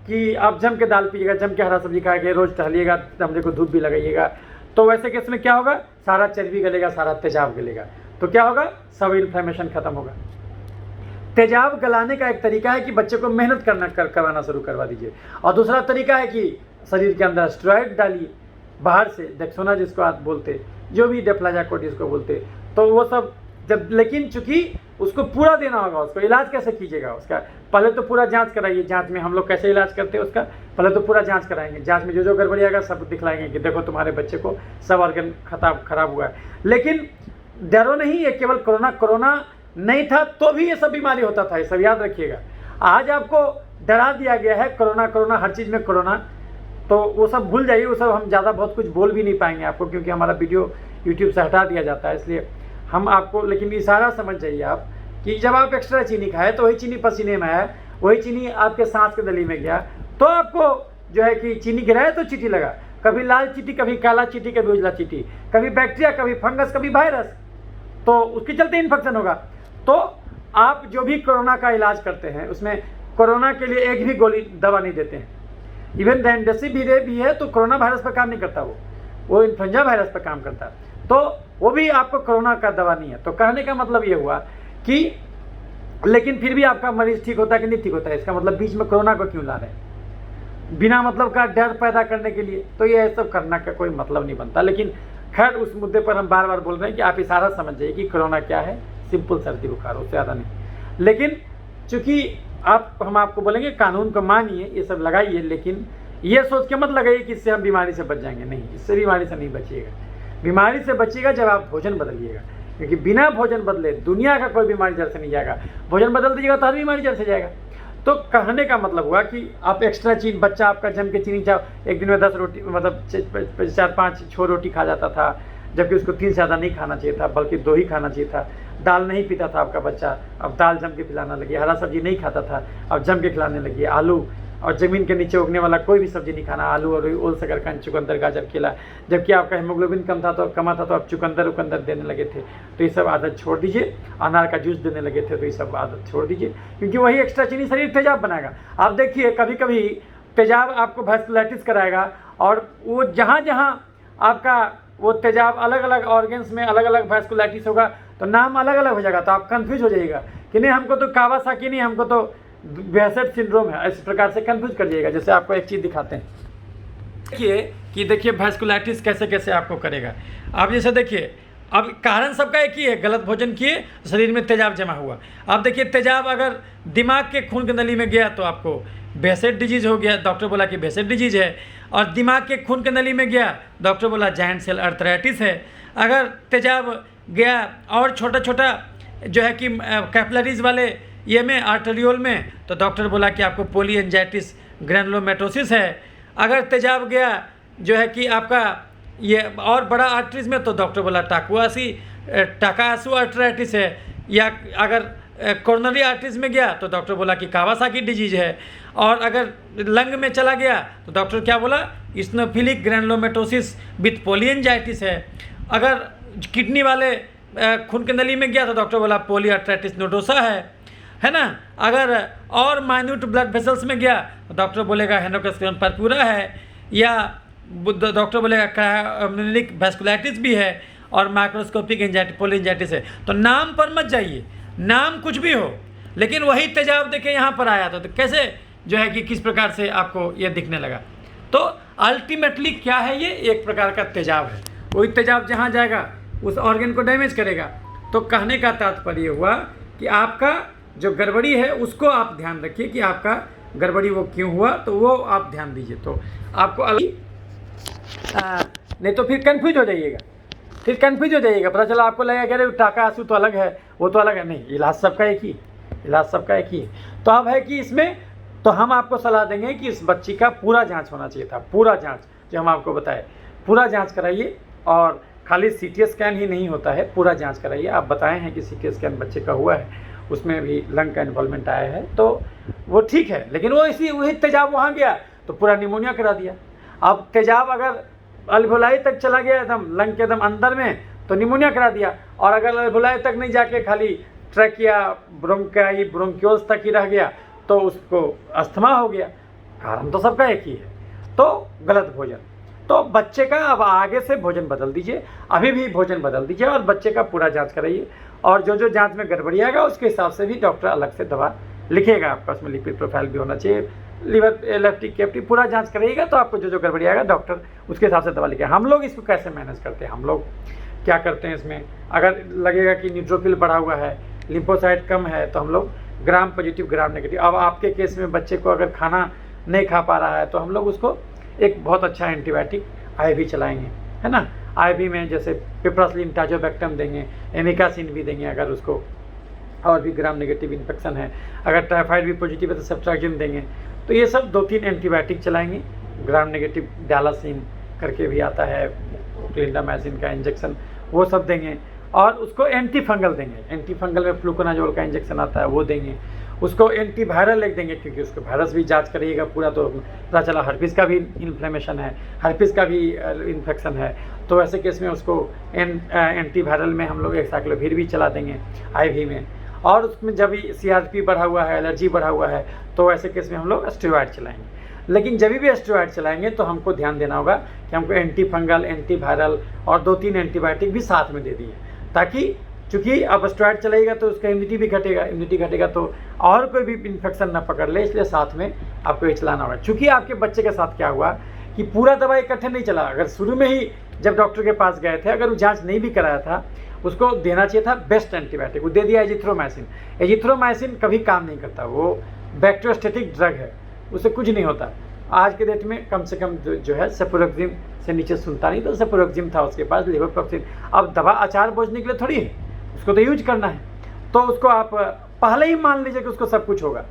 कि आप जम के दाल पीजिएगा, जम के हरा सब्जी खाएंगे, रोज टहलिएगा, कमरे को धूप भी लगाइएगा, तो वैसे केस में क्या होगा? सारा चर्बी गलेगा, सारा तेजाब गलेगा, तो क्या होगा? सब इन्फ्लेमेशन खत्म होगा। तेजाब गलाने का एक तरीका है कि बच्चे को मेहनत करवाना शुरू करवा दीजिए, और दूसरा तरीका है कि शरीर के अंदर स्टेरॉइड डालिए बाहर से, डेक्सोना जिसको आप बोलते, जो भी डेफ्लाजाकोड जिसको बोलते, तो वो सब जब, लेकिन चूंकि उसको पूरा देना होगा। उसको इलाज कैसे कीजिएगा? उसका पहले तो पूरा जांच कराइए। जांच में हम लोग कैसे इलाज करते हैं उसका, पहले तो पूरा जांच कराएंगे। जांच में जो जो गड़बड़ी आएगा सब दिखलाएंगे कि देखो तुम्हारे बच्चे को सब ऑर्गन खराब हुआ है। लेकिन डरो नहीं, ये केवल कोरोना नहीं था तो भी ये सब बीमारी होता था, ये सब याद रखिएगा। आज आपको डरा दिया गया है कोरोना, हर चीज़ में कोरोना, तो वो सब भूल जाइए। वो सब हम ज़्यादा बहुत कुछ बोल भी नहीं पाएंगे आपको, क्योंकि हमारा वीडियो यूट्यूब से हटा दिया जाता है, इसलिए हम आपको, लेकिन इशारा समझ जाइए आप कि जब आप एक्स्ट्रा चीनी खाए तो वही चीनी पसीने में आया, वही चीनी आपके सांस के नली में गया, तो आपको जो है कि चीनी गिराया तो चींटी लगा, कभी लाल चींटी, कभी काला चींटी, कभी उजला चींटी, कभी बैक्टीरिया, कभी फंगस, कभी वायरस, तो उसके चलते इन्फेक्शन होगा। तो आप जो भी कोरोना का इलाज करते हैं उसमें कोरोना के लिए एक भी गोली दवा नहीं देते हैं। इवन रेमडेसिविर भी है तो कोरोना वायरस पर काम नहीं करता, वो इन्फ्लुएंजा वायरस पर काम करता है, तो वो भी आपको कोरोना का दवा नहीं है। तो कहने का मतलब ये हुआ कि लेकिन फिर भी आपका मरीज ठीक होता है कि नहीं ठीक होता है, इसका मतलब बीच में कोरोना को क्यों ला रहे हैं? बिना मतलब का डर पैदा करने के लिए। तो ये सब करना का कोई मतलब नहीं बनता। लेकिन खैर उस मुद्दे पर हम बार बार बोल रहे हैं कि आप इशारा समझ जाइए कि कोरोना क्या है, सिंपल सर्दी बुखार, उससे ज़्यादा नहीं। लेकिन चूँकि हम आपको बोलेंगे कानून को मानिए, ये सब लगाइए, लेकिन ये सोच के मत लगाइए कि इससे हम बीमारी से बच जाएंगे। नहीं, इससे बीमारी से नहीं बचिएगा। बीमारी से बचिएगा जब आप भोजन बदलिएगा, क्योंकि बिना भोजन बदले दुनिया का कोई बीमारी जड़ से नहीं जाएगा। भोजन बदल दीजिएगा तो हर बीमारी जड़ से जाएगा। तो कहने का मतलब हुआ कि आप एक्स्ट्रा चीनी, बच्चा आपका जम के चीनी चाव एक दिन में 10 रोटी, मतलब 4-5-6 रोटी खा जाता था, जबकि उसको 3 से ज़्यादा नहीं खाना चाहिए था, बल्कि 2 ही खाना चाहिए था। दाल नहीं पीता था आपका बच्चा, अब दाल जम के खिलाना लगी। हरा सब्जी नहीं खाता था, अब जम के खिलाने लगी। आलू और ज़मीन के नीचे उगने वाला कोई भी सब्जी नहीं खाना, आलू और ओल शकरकंद, चुकंदर, गाजर, केला। जबकि आपका हीमोग्लोबिन कम था तो आप चुकंदर उकंदर देने लगे थे, तो ये सब आदत छोड़ दीजिए। अनार का जूस देने लगे थे, तो ये सब आदत छोड़ दीजिए, क्योंकि वही एक्स्ट्रा चीनी शरीर तेजाब बनाएगा। आप देखिए कभी कभी तेजाब आपको वैस्कुलाइटिस कराएगा, और वो जहाँ जहाँ आपका वो तेजाब अलग अलग ऑर्गन्स में अलग अलग वैस्कुलाइटिस होगा, तो नाम अलग अलग हो जाएगा, तो आप कंफ्यूज हो जाइएगा कि नहीं हमको तो कावासाकी नहीं, हमको तो बेसेट सिंड्रोम है। इस प्रकार से कंफ्यूज कर जाइएगा। जैसे आपको एक चीज़ दिखाते हैं, देखिए वैस्कुलाइटिस कैसे कैसे आपको करेगा। आप जैसे देखिए, अब कारण सबका एक ही है, गलत भोजन किए, शरीर में तेजाब जमा हुआ। आप देखिए तेजाब अगर दिमाग के खून की नली में गया तो आपको बेसेट डिजीज हो गया, डॉक्टर बोला कि बेसेट डिजीज है। और दिमाग के खून की नली में गया, डॉक्टर बोला जायंट सेल अर्थराइटिस है। अगर तेजाब गया और छोटा छोटा जो है कि कैपिलरीज वाले ये में आर्टरियोल में, तो डॉक्टर बोला कि आपको पोलीएंजाइटिस ग्रैनुलोमेटोसिस है। अगर तेजाब गया जो है कि आपका ये और बड़ा आर्टरीज में, तो डॉक्टर बोला टाकासु आर्थराइटिस है। या अगर कोरोनरी आर्टरीज में गया तो डॉक्टर बोला कि कावासाकी डिजीज है। और अगर लंग में चला गया तो डॉक्टर क्या बोला, इस्नोफिलिक ग्रैनुलोमेटोसिस विथ पोलीएंजाइटिस है। अगर किडनी वाले खून की नली में गया तो डॉक्टर बोला पोलीआर्थराइटिस नोडोसा है ना। अगर और माइन्यूट ब्लड वेसल्स में गया तो डॉक्टर बोलेगा हेनोकस्क्लेरोन परपुरा है। या डॉक्टर बोलेगा क्रायोनिक वैस्कुलाइटिस भी है और माइक्रोस्कोपिक पोलिंजाइटिस है, तो नाम पर मत जाइए, नाम कुछ भी हो, लेकिन वही तेजाब देखे यहाँ पर आया था, तो कैसे जो है कि किस प्रकार से आपको ये दिखने लगा। तो अल्टीमेटली क्या है, ये एक प्रकार का तेजाब है। वही तेजाब जहाँ जाएगा उस ऑर्गन को डैमेज करेगा। तो कहने का तात्पर्य हुआ कि आपका जो गड़बड़ी है उसको आप ध्यान रखिए कि आपका गड़बड़ी वो क्यों हुआ, तो वो आप ध्यान दीजिए। तो आपको नहीं तो फिर कन्फ्यूज हो जाइएगा, पता चला आपको लगेगा कि अरे टाका आंसू तो अलग है, वो तो अलग है। नहीं, इलाज सबका एक ही है। तो अब है कि इसमें तो हम आपको सलाह देंगे कि इस बच्ची का पूरा जांच होना चाहिए था, पूरा जांच जो हम आपको बताए, पूरा जांच कराइए। और खाली सीटी स्कैन ही नहीं होता है, पूरा जांच कराइए। आप बताए हैं कि सीटी स्कैन बच्चे का हुआ है, उसमें भी लंग का इन्वॉल्वमेंट आया है, तो वो ठीक है, लेकिन वो वही तेजाब वहाँ गया तो पूरा निमोनिया करा दिया। अब तेजाब अगर अल्वोलाई तक चला गया एकदम लंग के एकदम अंदर में, तो निमोनिया करा दिया। और अगर अल्वोलाई तक नहीं जाके खाली ट्रैकिया ब्रोंकियोल्स तक ही रह गया, तो उसको अस्थमा हो गया। कारण तो सबका एक ही है, तो गलत भोजन। तो बच्चे का अब आगे से भोजन बदल दीजिए, अभी भी भोजन बदल दीजिए और बच्चे का पूरा जांच कराइए। और जो जो जांच में गड़बड़ी आएगा उसके हिसाब से भी डॉक्टर अलग से दवा लिखेगा आपका, उसमें लिपिड प्रोफाइल भी होना चाहिए, लिवर लेप्टिक कैप्टिक पूरा जांच कराइएगा। तो आपको जो जो गड़बड़ी आएगा डॉक्टर उसके हिसाब से दवा लिखेगा। हम लोग इसको कैसे मैनेज करते हैं, हम लोग क्या करते हैं इसमें, अगर लगेगा कि न्यूट्रोफिल बढ़ा हुआ है, लिम्फोसाइट कम है, तो हम लोग ग्राम पॉजिटिव ग्राम नेगेटिव। अब आपके केस में बच्चे को अगर खाना नहीं खा पा रहा है, तो हम लोग उसको एक बहुत अच्छा एंटीबायोटिक IV चलाएंगे, है ना। IV में जैसे पिप्रासिलिन टाजोबैक्टम देंगे, एमिकासिन भी देंगे अगर उसको और भी ग्राम नेगेटिव इन्फेक्शन है। अगर टाइफाइड भी पॉजिटिव है तो सेफ्ट्राक्जिन देंगे। तो ये सब 2-3 एंटीबायोटिक चलाएंगे। ग्राम नेगेटिव डालासिन करके भी आता है, क्लिंडामाइसिन का इंजेक्शन, वो सब देंगे। और उसको एंटी फंगल देंगे, एंटी फंगल में फ्लूकोनाजोल का इंजेक्शन आता है, वो देंगे। उसको एंटीवायरल एक देंगे, क्योंकि उसको वायरस भी जांच करिएगा पूरा, तो पता चला हर्पिस का भी इन्फ्लेमेशन है, हर्पिस का भी इन्फेक्शन है, तो ऐसे केस में उसको एंटीवायरल में हम लोग एक्साइक्लोविर भी चला देंगे IV में। और उसमें जब CRP बढ़ा हुआ है, एलर्जी बढ़ा हुआ है, तो ऐसे केस में हम लोग स्टेरॉइड चलाएंगे। लेकिन जब भी स्टेरॉइड चलाएंगे तो हमको ध्यान देना होगा कि हमको एंटी फंगल, एंटीवायरल और 2-3 एंटीबायोटिक भी साथ में दे दिए, ताकि चूँकि अब स्टेरॉइड चलाएगा तो उसका इम्यूनिटी घटेगा, तो और कोई भी इन्फेक्शन ना पकड़ ले, इसलिए साथ में आपको ये चलाना होगा। चूँकि आपके बच्चे के साथ क्या हुआ कि पूरा दवा इकट्ठे नहीं चला, अगर शुरू में ही जब डॉक्टर के पास गए थे, अगर वो जांच नहीं भी कराया था, उसको देना चाहिए था बेस्ट एंटीबायोटिक, वो दे दिया एजिथ्रोमाइसिन। एजिथ्रोमाइसिन कभी काम नहीं करता, वो बैक्टीरियोस्टैटिक ड्रग है, उससे कुछ नहीं होता। आज के डेट में कम से कम जो है सेफुरोक्सिम से नीचे सुनता नहीं, तो सेफुरोक्सिम था उसके पास, लेवोफ्लॉक्सिन। अब दवा अचार बोझने के लिए थोड़ी है, उसको तो यूज करना है। तो उसको आप पहले ही मान लीजिए कि उसको सब कुछ होगा,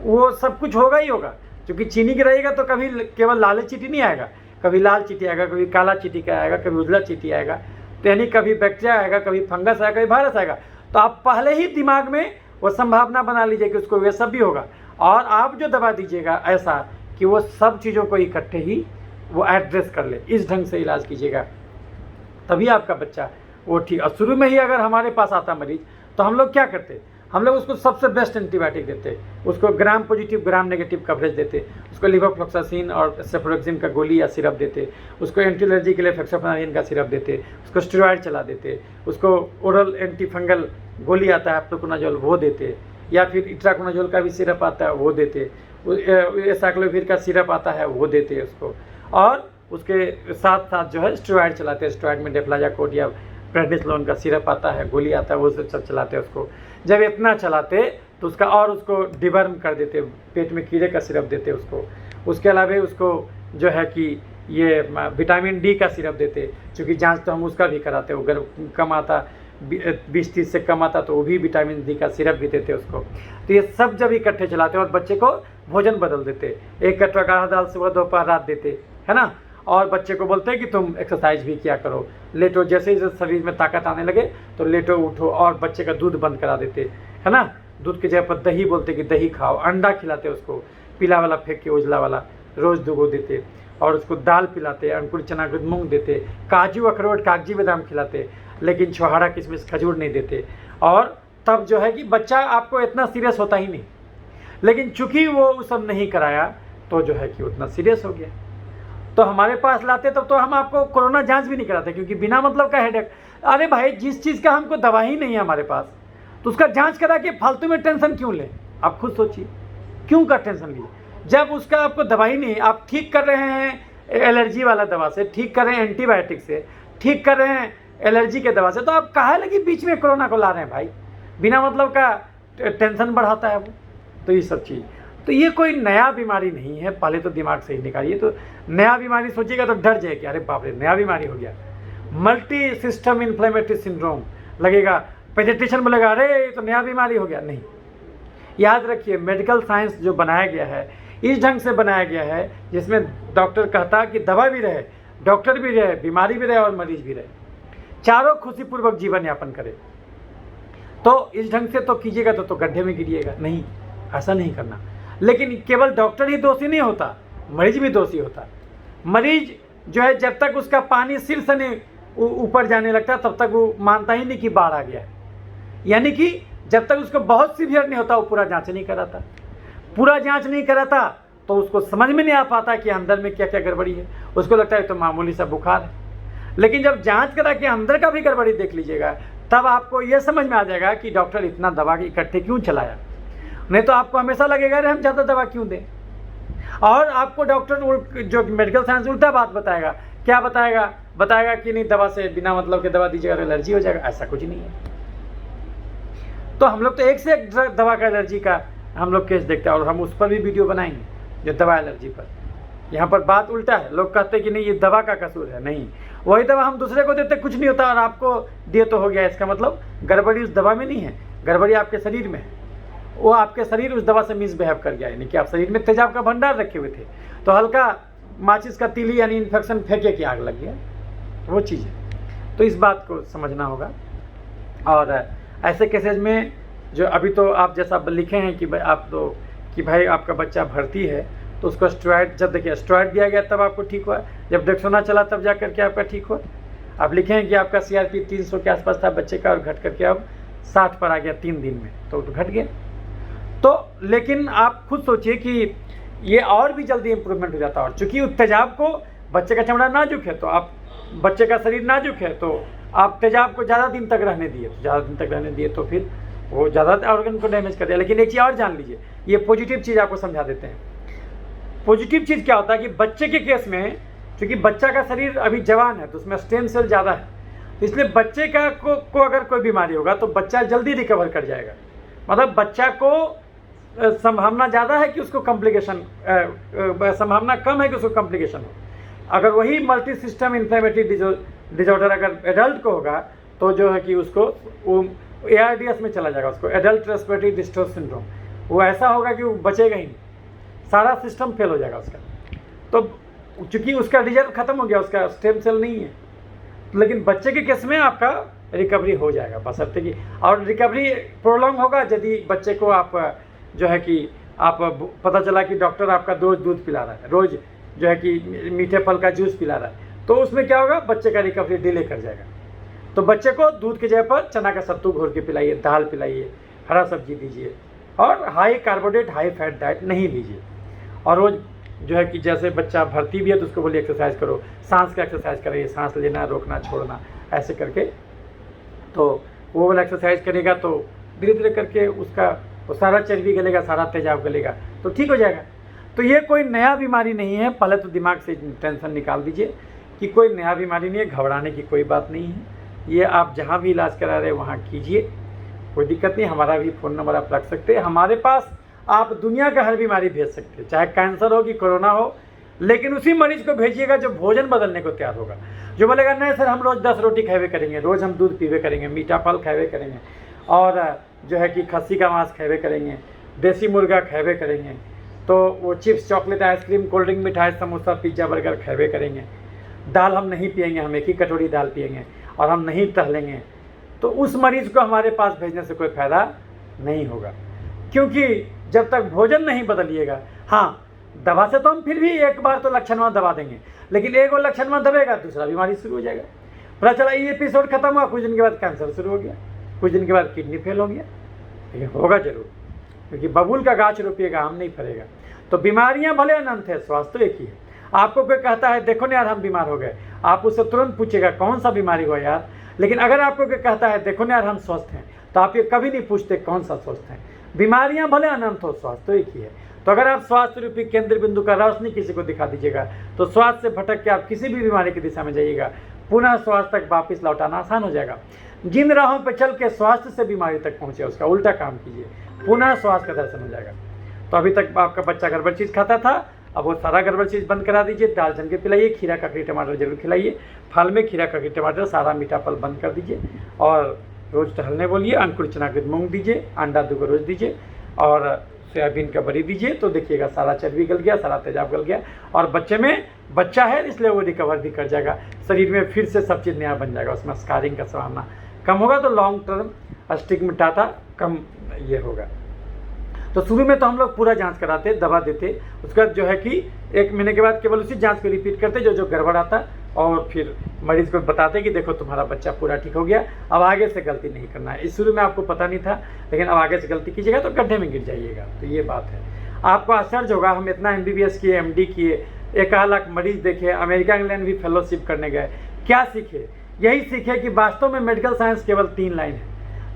वो सब कुछ होगा ही होगा। क्योंकि चीनी गिराइएगा तो कभी केवल लाल चीटी नहीं आएगा, कभी लाल चीटी आएगा, कभी काला चीटी का आएगा, कभी उजला चीटी आएगा, तो यानी कभी बैक्टीरिया आएगा, कभी फंगस आएगा, कभी वायरस आएगा। तो आप पहले ही दिमाग में वो संभावना बना लीजिए कि उसको ये सब भी होगा। और आप जो दवा दीजिएगा ऐसा कि वो सब चीज़ों को इकट्ठे ही वो एड्रेस कर ले, इस ढंग से इलाज कीजिएगा, तभी आपका बच्चा वो ठीक। और शुरू में ही अगर हमारे पास आता मरीज, तो हम लोग क्या करते, हम लोग उसको सबसे बेस्ट एंटीबायोटिक देते, उसको gram positive gram negative coverage देते, उसको लिवोफ्लॉक्सासिन और सेफुरोक्सिम का गोली या सिरप देते, उसको एंटी एलर्जी के लिए फेक्सोफेनारिन का सिरप देते, उसको स्टेरॉइड चला देते, उसको ओरल एंटी फंगल गोली आता है फ्लूकोनाजोल वो देते, या फिर इट्राकोनाजोल का भी सिरप आता है वो देते, एसाइक्लोविर का सिरप आता है वो देते उसको। और उसके साथ साथ जो है स्टेरॉइड चलाते हैं, स्टेरॉइड में डेफ्लाजाकोड या प्रेडनिसोलोन का सिरप आता है, गोली आता है, वो सब चलाते हैं उसको। जब इतना चलाते तो उसका और उसको डिवर्म कर देते, पेट में कीड़े का सिरप देते उसको। उसके अलावा उसको जो है कि ये विटामिन D का सिरप देते, क्योंकि जांच तो हम उसका भी कराते, अगर कम आता 20-30 से कम आता तो वो भी विटामिन D का सिरप भी देते उसको। तो ये सब जब इकट्ठे चलाते और बच्चे को भोजन बदल देते, 1 कटोरा काढ़ा दाल सुबह दोपहर रात देते, है ना। और बच्चे को बोलते हैं कि तुम एक्सरसाइज भी किया करो, लेटो, जैसे ही शरीर में ताकत आने लगे तो लेटो उठो। और बच्चे का दूध बंद करा देते, है ना। दूध की जगह पर दही बोलते कि दही खाओ, अंडा खिलाते उसको, पीला वाला फेंक के उजला वाला रोज़ 2 देते। और उसको दाल पिलाते, अंकुर चना के मूँग देते, काजू अखरोट कागजी बादाम खिलाते, लेकिन छोहाड़ा किशमिश खजूर नहीं देते। और तब जो है कि बच्चा आपको इतना सीरियस होता ही नहीं, लेकिन चूंकि वो सब नहीं कराया तो जो है कि उतना सीरियस हो गया। तो हमारे पास लाते तब तो हम आपको कोरोना जांच भी नहीं कराते, क्योंकि बिना मतलब का हेडेक। अरे भाई, जिस चीज़ का हमको दवा ही नहीं है हमारे पास, तो उसका जांच करा के फालतू में टेंशन क्यों लें? आप खुद सोचिए, क्यों का टेंशन लीजिए जब उसका आपको दवा ही नहीं है। आप ठीक कर रहे हैं एलर्जी वाला दवा से, ठीक कर रहे हैं एंटीबायोटिक से, ठीक कर रहे हैं एलर्जी के दवा से, तो आप काहे लगी बीच में कोरोना को ला रहे हैं भाई? बिना मतलब का टेंशन बढ़ाता है वो। तो ये सब चीज़, तो ये कोई नया बीमारी नहीं है, पहले तो दिमाग से ही निकालिए। तो नया बीमारी सोचिएगा तो डर जाए कि अरे बाप रे नया बीमारी हो गया, मल्टी सिस्टम इन्फ्लेमेटरी सिंड्रोम लगेगा, पेडियाट्रिशियन बोलेगा अरे ये तो नया बीमारी हो गया। नहीं, याद रखिए, मेडिकल साइंस जो बनाया गया है इस ढंग से बनाया गया है जिसमें डॉक्टर कहता कि दवा भी रहे, डॉक्टर भी रहे, बीमारी भी रहे और मरीज भी रहे, चारों खुशीपूर्वक जीवन यापन करे। तो इस ढंग से तो कीजिएगा तो गड्ढे में गिरिएगा। नहीं, ऐसा नहीं करना। लेकिन केवल डॉक्टर ही दोषी नहीं होता, मरीज भी दोषी होता। मरीज जो है जब तक उसका पानी सिर से नहीं ऊपर जाने लगता तब तक वो मानता ही नहीं कि बाढ़ आ गया है। यानी कि जब तक उसको बहुत सीवियर नहीं होता वो पूरा जांच नहीं कराता। पूरा जांच नहीं कराता तो उसको समझ में नहीं आ पाता कि अंदर में क्या क्या गड़बड़ी है। उसको लगता है तो मामूली सा बुखार है। लेकिन जब जांच करा के अंदर का भी गड़बड़ी देख लीजिएगा तब आपको ये समझ में आ जाएगा कि डॉक्टर इतना दवा इकट्ठे क्यों चलाया। नहीं तो आपको हमेशा लगेगा अरे हम ज़्यादा दवा क्यों दें। और आपको डॉक्टर जो मेडिकल साइंस उल्टा बात बताएगा। क्या बताएगा? बताएगा कि नहीं दवा से बिना मतलब के दवा दीजिएगा तो एलर्जी हो जाएगा। ऐसा कुछ नहीं है। तो हम लोग तो एक से एक दवा का एलर्जी का हम लोग केस देखते हैं और हम उस पर भी वीडियो बनाएंगे जो दवा एलर्जी पर। यहाँ पर बात उल्टा है, लोग कहते हैं कि नहीं ये दवा का कसूर है। नहीं, वही दवा हम दूसरे को देते कुछ नहीं होता और आपको दिए तो हो गया। इसका मतलब गड़बड़ी उस दवा में नहीं है, गड़बड़ी आपके शरीर में है। वो आपके शरीर उस दवा से मिसबिहेव कर गया, यानी कि आप शरीर में तेजाब का भंडार रखे हुए थे तो हल्का माचिस का तीली यानी इन्फेक्शन फेंके की आग लग गया, वो चीज़ है। तो इस बात को समझना होगा। और ऐसे केसेज में जो अभी तो आप जैसा लिखे हैं कि आप तो कि भाई आपका बच्चा भर्ती है तो उसको स्टेरॉइड, जब देखिए स्टेरॉइड दिया गया तब आपको ठीक हुआ, जब डेक्सोना चला तब जा करके आपका ठीक हुआ। आप लिखे हैं कि आपका CRP 300 के आसपास था बच्चे का और घट करके अब 60 पर आ गया 3 दिन में, तो घट गया। तो लेकिन आप खुद सोचिए कि ये और भी जल्दी इम्प्रूवमेंट हो जाता है। और चूँकि तेजाब को, बच्चे का चमड़ा नाजुक है तो आप, बच्चे का शरीर नाजुक है तो आप तेजाब को ज़्यादा दिन तक रहने दिए, तो ज़्यादा दिन तक रहने दिए तो फिर वो ज़्यादा ऑर्गन को डैमेज कर दिया। लेकिन एक चीज़ और जान लीजिए, ये पॉजिटिव चीज़ आपको समझा देते हैं। पॉजिटिव चीज़ क्या होता है कि बच्चे के केस में, क्योंकि बच्चा का शरीर अभी जवान है तो उसमें स्टेम सेल ज़्यादा है, तो इसलिए बच्चे का को अगर कोई बीमारी होगा तो बच्चा जल्दी रिकवर कर जाएगा। मतलब बच्चा को संभावना ज़्यादा है कि उसको कॉम्प्लिकेशन, संभावना कम है कि उसको कॉम्प्लिकेशन हो। अगर वही मल्टी सिस्टम इन्फ्लेमेटरी डिजॉर्डर अगर एडल्ट को होगा तो जो है कि उसको ARDS में चला जाएगा, उसको एडल्ट रेस्पिरेटरी डिस्ट्रेस सिंड्रोम। वो ऐसा होगा कि वो बचेगा ही नहीं, सारा सिस्टम फेल हो जाएगा उसका। तो चूँकि उसका रिजल्ट खत्म हो गया, उसका स्टेम सेल नहीं है। लेकिन बच्चे के केस में आपका रिकवरी हो जाएगा बशर्ते कि, और रिकवरी प्रोलॉन्ग होगा यदि बच्चे को आप जो है कि आप पता चला कि डॉक्टर आपका रोज़ दूध पिला रहा है, रोज़ जो है कि मीठे फल का जूस पिला रहा है, तो उसमें क्या होगा, बच्चे का रिकवरी डिले कर जाएगा। तो बच्चे को दूध की जगह पर चना का सत्तू घोर के पिलाइए, दाल पिलाइए, हरा सब्जी दीजिए और high carbohydrate high fat diet नहीं दीजिए। और रोज़ जो है कि जैसे बच्चा भर्ती भी है तो उसको बोलिए एक्सरसाइज करो, सांस का एक्सरसाइज करिए, सांस लेना रोकना छोड़ना ऐसे करके, तो वो वाला एक्सरसाइज करेगा तो धीरे धीरे करके उसका वो सारा चर्बी गलेगा, सारा तेजाब गलेगा तो ठीक हो जाएगा। तो ये कोई नया बीमारी नहीं है। पहले तो दिमाग से टेंशन निकाल दीजिए कि कोई नया बीमारी नहीं है, घबराने की कोई बात नहीं है। ये आप जहाँ भी इलाज करा रहे हैं वहाँ कीजिए, कोई दिक्कत नहीं। हमारा भी फ़ोन नंबर आप रख सकते हैं, हमारे पास आप दुनिया का हर बीमारी भेज सकते हैं, चाहे कैंसर हो कि कोरोना हो। लेकिन उसी मरीज को भेजिएगा जो भोजन बदलने को तैयार होगा, जो बोलेगा नहीं सर हम रोज़ 10 रोटी खावे करेंगे, रोज़ हम दूध पीवे करेंगे, मीठा फल खावे करेंगे और जो है कि खस्सी का मांस खावे करेंगे, देसी मुर्गा खावे करेंगे, तो वो chips chocolate ice cream cold drink मिठाई समोसा पिज्ज़ा बर्गर खावे करेंगे, दाल हम नहीं पिएंगे, हम एक ही कटोरी दाल पिएंगे और हम नहीं टहलेंगे, तो उस मरीज़ को हमारे पास भेजने से कोई फ़ायदा नहीं होगा। क्योंकि जब तक भोजन नहीं बदलिएगा, हाँ दवा से तो हम फिर भी एक बार तो लक्षणवान दवा देंगे, लेकिन एक और लक्षणवान दबेगा दूसरा बीमारी शुरू हो जाएगा। पता चला ये एपिसोड खत्म हुआ, कुछ दिन के बाद कैंसर शुरू हो गया, कुछ दिन के बाद किडनी फेल हो गया। लेकिन होगा जरूर, क्योंकि बबूल का गाछ रोपिएगा आम नहीं फरेगा। तो बीमारियां भले अनंत है, स्वास्थ्य तो एक ही है। आपको कोई कहता है देखो ना यार हम बीमार हो गए, आप उससे तुरंत पूछेगा कौन सा बीमारी हुआ यार। लेकिन अगर आपको कोई कहता है देखो ना यार हम स्वस्थ हैं, तो आप ये कभी नहीं पूछते कौन सा स्वस्थ हैं। बीमारियां भले अनंत हो, स्वास्थ्य तो एक ही है। तो अगर आप स्वास्थ्य रूपी केंद्र बिंदु का रोशनी किसी को दिखा दीजिएगा, तो स्वास्थ्य से भटक के आप किसी भी बीमारी की दिशा में जाइएगा, पुनः स्वास्थ्य तक वापस लौटाना आसान हो जाएगा। जिन राहों पर चल के स्वास्थ्य से बीमारी तक पहुंचे उसका उल्टा काम कीजिए, पुनः स्वास्थ्य का दर्शन हो जाएगा। तो अभी तक आपका बच्चा गड़बड़ चीज़ खाता था, अब वो सारा गड़बड़ चीज़ बंद करा दीजिए। दाल जम के पिलाइए, खीरा ककड़ी टमाटर जरूर खिलाइए, फल में खीरा ककड़ी टमाटर सारा मीठा फल बंद कर दीजिए, और रोज़ टहलने बोलिए। अंकुर चनाकृत मूंग दीजिए, अंडा 2 रोज़ दीजिए, और सोयाबीन का बड़ी दीजिए। तो देखिएगा सारा चर्बी गल गया, सारा तेजाब गल गया, और बच्चे में बच्चा है इसलिए वो रिकवर भी कर जाएगा, शरीर में फिर से सब चीज़ नया बन जाएगा, उसमें स्कारिंग का संभावना कम होगा। तो लॉन्ग टर्म स्टिग्मेटाटा कम ये होगा। तो शुरू में तो हम लोग पूरा जांच कराते, दवा देते, उसके बाद जो है कि 1 महीने के बाद केवल उसी जांच को रिपीट करते जो गड़बड़ आता, और फिर मरीज़ को बताते कि देखो तुम्हारा बच्चा पूरा ठीक हो गया, अब आगे से गलती नहीं करना है। इस शुरू में आपको पता नहीं था, लेकिन अब आगे से गलती कीजिएगा तो गड्ढे में गिर जाइएगा। तो ये बात है। आपको आश्चर्य होगा, हम इतना MBBS किए, MD किए, 1 लाख मरीज़ देखे, अमेरिका इंग्लैंड भी फेलोशिप करने गए, क्या सीखे? यही सीखे कि वास्तव में मेडिकल साइंस केवल 3 लाइन है।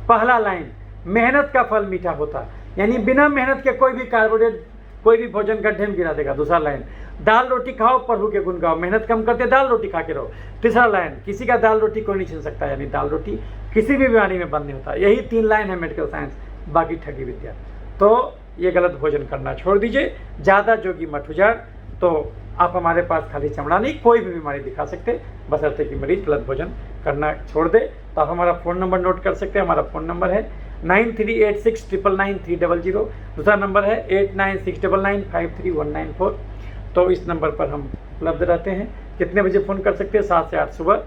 पहला लाइन, मेहनत का फल मीठा होता, यानी बिना मेहनत के कोई भी कार्बोहाइड्रेट, कोई भी भोजन गड्ढे में गिरा देगा। दूसरा लाइन, दाल रोटी खाओ, प्रभु के गुण गाओ, मेहनत कम करते दाल रोटी खा के रहो। तीसरा लाइन, किसी का दाल रोटी कोई नहीं छीन सकता, यानी दाल रोटी किसी भी बीमारी में बंद नहीं होता। यही 3 लाइन है मेडिकल साइंस, बाकी ठगी विद्या। तो ये गलत भोजन करना छोड़ दीजिए, ज़्यादा जोगी मत उजाड़। तो आप हमारे पास खाली चमड़ा नहीं, कोई भी बीमारी दिखा सकते, बशर्ते कि मरीज गलत भोजन करना छोड़ दे। तो आप हमारा फ़ोन नंबर नोट कर सकते हैं। हमारा फ़ोन नंबर है 9386999300। दूसरा नंबर है 8969953194। तो इस नंबर पर हम उपलब्ध रहते हैं। कितने बजे फ़ोन कर सकते हैं? 7 से 8 सुबह,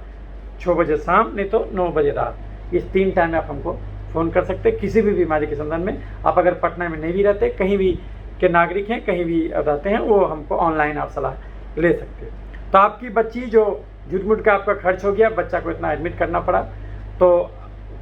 6 बजे शाम, नहीं तो 9 बजे रात। इस 3 टाइम में आप हमको फ़ोन कर सकते हैं किसी भी बीमारी के संबंध में। आप अगर पटना में नहीं भी रहते, कहीं भी के नागरिक हैं, कहीं भी रहते हैं, वो हमको ऑनलाइन आप सलाह ले सकते हैं। तो आपकी बच्ची जो झूठ मूठ का आपका खर्च हो गया, बच्चा को इतना एडमिट करना पड़ा, तो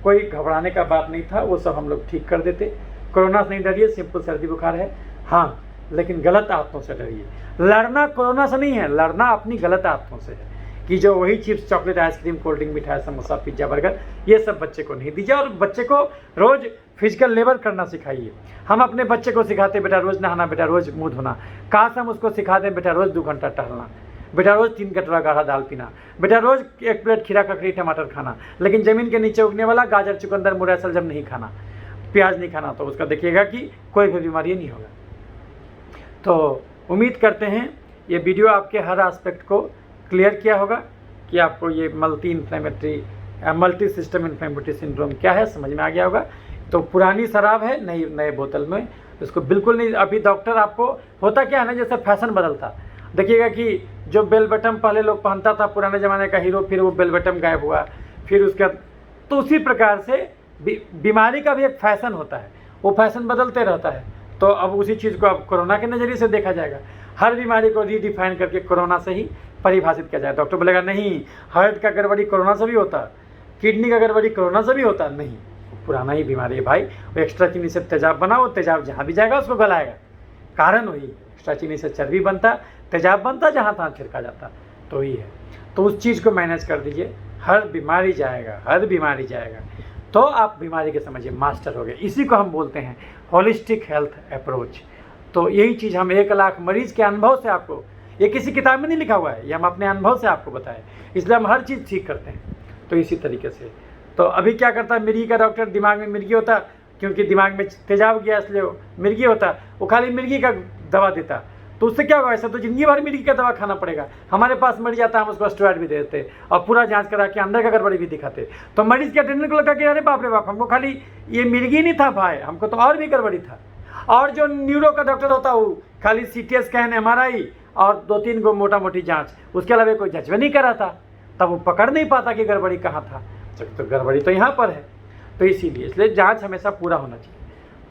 कोई घबराने का बात नहीं था, वो सब हम लोग ठीक कर देते। कोरोना से नहीं डरिए, सिंपल सर्दी बुखार है, हाँ, लेकिन गलत आदतों से डरिए। लड़ना कोरोना से नहीं है, लड़ना अपनी गलत आदतों से है कि जो वही chips, chocolate, ice cream, cold drink, मिठाई, समोसा, पिज्जा, बर्गर, ये सब बच्चे को नहीं दीजिए। और बच्चे को रोज़ फिजिकल लेबर करना सिखाइए। हम अपने बच्चे को सिखाते बेटा रोज़ नहाना, बेटा रोज़ मुँह धोना। काश हम उसको सिखा दें बेटा रोज़ 2 घंटा टहलना, बेटा रोज़ 3 कटोरा गाढ़ा दाल पीना, बेटा रोज़ 1 प्लेट खीरा ककड़ी टमाटर खाना, लेकिन ज़मीन के नीचे उगने वाला गाजर, चुकंदर, मुरई, सलजम नहीं खाना, प्याज नहीं खाना। तो उसका देखिएगा कि कोई भी बीमारी नहीं होगा। तो उम्मीद करते हैं ये वीडियो आपके हर एस्पेक्ट को क्लियर किया होगा कि आपको ये मल्टी सिस्टम इन्फ्लेमेटरी सिंड्रोम क्या है समझ में आ गया होगा। तो पुरानी शराब है नए बोतल में, इसको बिल्कुल नहीं। अभी डॉक्टर आपको होता क्या है ना, जैसे फैशन बदलता, देखिएगा कि जो बेल बटम पहले लोग पहनता था पुराने ज़माने का हीरो, फिर वो बेल बटम गायब हुआ, फिर उसका, तो उसी प्रकार से बीमारी का भी एक फैशन होता है, वो फैशन बदलते रहता है। तो अब उसी चीज़ को अब कोरोना के नज़रिए से देखा जाएगा। हर बीमारी को रीडिफाइन करके कोरोना से ही परिभाषित किया जाए। डॉक्टर बोलेगा नहीं, हार्ट का गड़बड़ी कोरोना से भी होता, किडनी का गड़बड़ी कोरोना से भी होता, नहीं, पुराना ही बीमारी है भाई। वो एक्स्ट्रा चीनी से तेजाब बना, वो तेजाब जहाँ भी जाएगा उसको गलाएगा, कारण वही। एक्स्ट्रा चीनी से चर्बी बनता, तेजाब बनता, जहाँ तहाँ छिड़का जाता, तो ही है। तो उस चीज़ को मैनेज कर दीजिए, हर बीमारी जाएगा, हर बीमारी जाएगा। तो आप बीमारी के समझिए मास्टर हो गए। इसी को हम बोलते हैं होलिस्टिक हेल्थ अप्रोच। तो यही चीज़ हम 1 लाख मरीज़ के अनुभव से आपको, ये किसी किताब में नहीं लिखा हुआ है, ये हम अपने अनुभव से आपको बताएं, इसलिए हम हर चीज़ ठीक करते हैं। तो इसी तरीके से तो अभी क्या करता है मिर्गी का डॉक्टर, दिमाग में मिर्गी होता, क्योंकि दिमाग में तेजाब गया इसलिए मिर्गी होता, वो खाली मिर्गी का दवा देता। तो उससे क्या होगा, ऐसा तो जिंदगी भर मिर्गी का दवा खाना पड़ेगा। हमारे पास मरीज आता है, हम उसको स्टेरॉइड भी दे देते और पूरा जांच करा के अंदर का गड़बड़ी भी दिखाते। तो मरीज के अटेंडेंट को लगा कि अरे बाप रे बाप, हमको खाली ये मिर्गी नहीं था भाई, हमको तो और भी गड़बड़ी था। और जो न्यूरो का डॉक्टर होता है वो खाली CT स्कैन, MRI और 2-3 गो मोटा मोटी जाँच, उसके अलावा कोई जज नहीं करा था, तब वो पकड़ नहीं पाता कि गड़बड़ी कहाँ था। तो गड़बड़ी तो यहाँ पर है। तो इसलिए जाँच हमेशा पूरा होना चाहिए।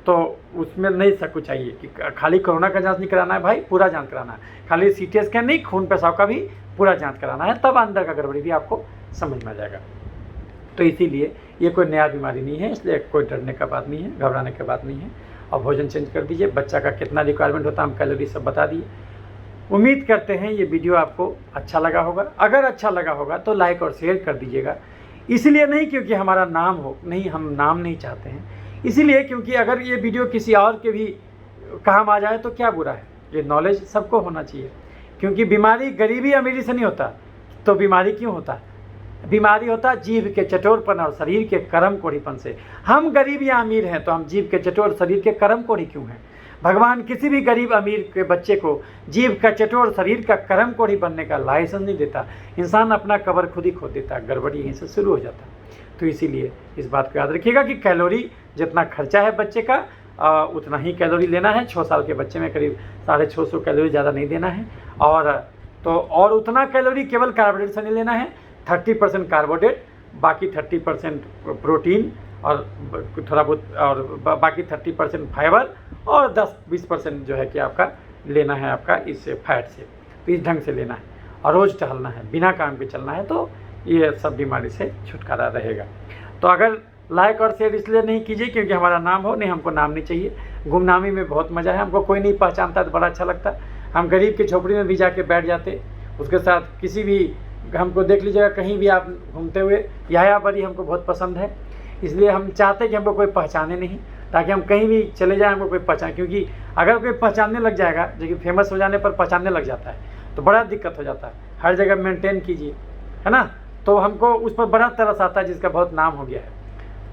तो उसमें नहीं सब कुछ चाहिए कि खाली कोरोना का जांच नहीं कराना है भाई, पूरा जांच कराना है। खाली CT स्कैन नहीं, खून पेशाब का भी पूरा जांच कराना है, तब अंदर का गड़बड़ी भी आपको समझ में आ जाएगा। तो इसीलिए ये कोई नया बीमारी नहीं है, इसलिए कोई डरने का बात नहीं है, घबराने की बात नहीं है। और भोजन चेंज कर दीजिए। बच्चा का कितना रिक्वायरमेंट होता है हम कैलोरी सब बता दिए। उम्मीद करते हैं ये वीडियो आपको अच्छा लगा होगा। अगर अच्छा लगा होगा तो लाइक और शेयर कर दीजिएगा। इसलिए नहीं क्योंकि हमारा नाम हो, नहीं, हम नाम नहीं चाहते हैं, इसीलिए क्योंकि अगर ये वीडियो किसी और के भी काम आ जाए तो क्या बुरा है। ये नॉलेज सबको होना चाहिए, क्योंकि बीमारी गरीबी अमीरी से नहीं होता। तो बीमारी क्यों होता है? बीमारी होता जीभ के चटोरपन और शरीर के कर्म कोढ़ीपन से। हम गरीब या अमीर हैं तो हम जीभ के चटोर, शरीर के कर्म कोढ़ी क्यों हैं? भगवान किसी भी गरीब अमीर के बच्चे को जीभ का चटोर, शरीर का कर्म कोढ़ी बनने का लाइसेंस नहीं देता। इंसान अपना कब्र खुद ही खोद देता, गड़बड़ी यहीं से शुरू हो जाता। तो इसीलिए इस बात को याद रखिएगा कि कैलोरी जितना खर्चा है बच्चे का उतना ही कैलोरी लेना है। 6 साल के बच्चे में करीब 650 कैलोरी ज़्यादा नहीं देना है। और उतना कैलोरी केवल कार्बोहाइड्रेट से नहीं लेना है। 30% कार्बोहाइड्रेट, बाकी 30% प्रोटीन और थोड़ा बहुत, और बाकी 30% फाइबर और 10-20% जो है कि आपका लेना है आपका इससे फैट से। तो इस ढंग से लेना है और रोज़ टहलना है, बिना काम के चलना है, तो ये सब बीमारी से छुटकारा रहेगा। तो अगर लाइक और शेयर इसलिए नहीं कीजिए क्योंकि हमारा नाम हो, नहीं, हमको नाम नहीं चाहिए। गुमनामी में बहुत मज़ा है, हमको कोई नहीं पहचानता तो बड़ा अच्छा लगता। हम गरीब की झोपड़ी में भी जाके बैठ जाते, उसके साथ किसी भी, हमको देख लीजिएगा कहीं भी आप घूमते हुए, यायावरी हमको बहुत पसंद है। इसलिए हम चाहते कि हमको कोई पहचाने नहीं, ताकि हम कहीं भी चले जाएं हमको कोई पहचाने। क्योंकि अगर कोई पहचानने लग जाएगा, जो कि फेमस हो जाने पर पहचानने लग जाता है, तो बड़ा दिक्कत हो जाता है। हर जगह मेंटेन कीजिए, है ना। तो हमको उस पर बड़ा तरस आता है जिसका बहुत नाम हो गया है।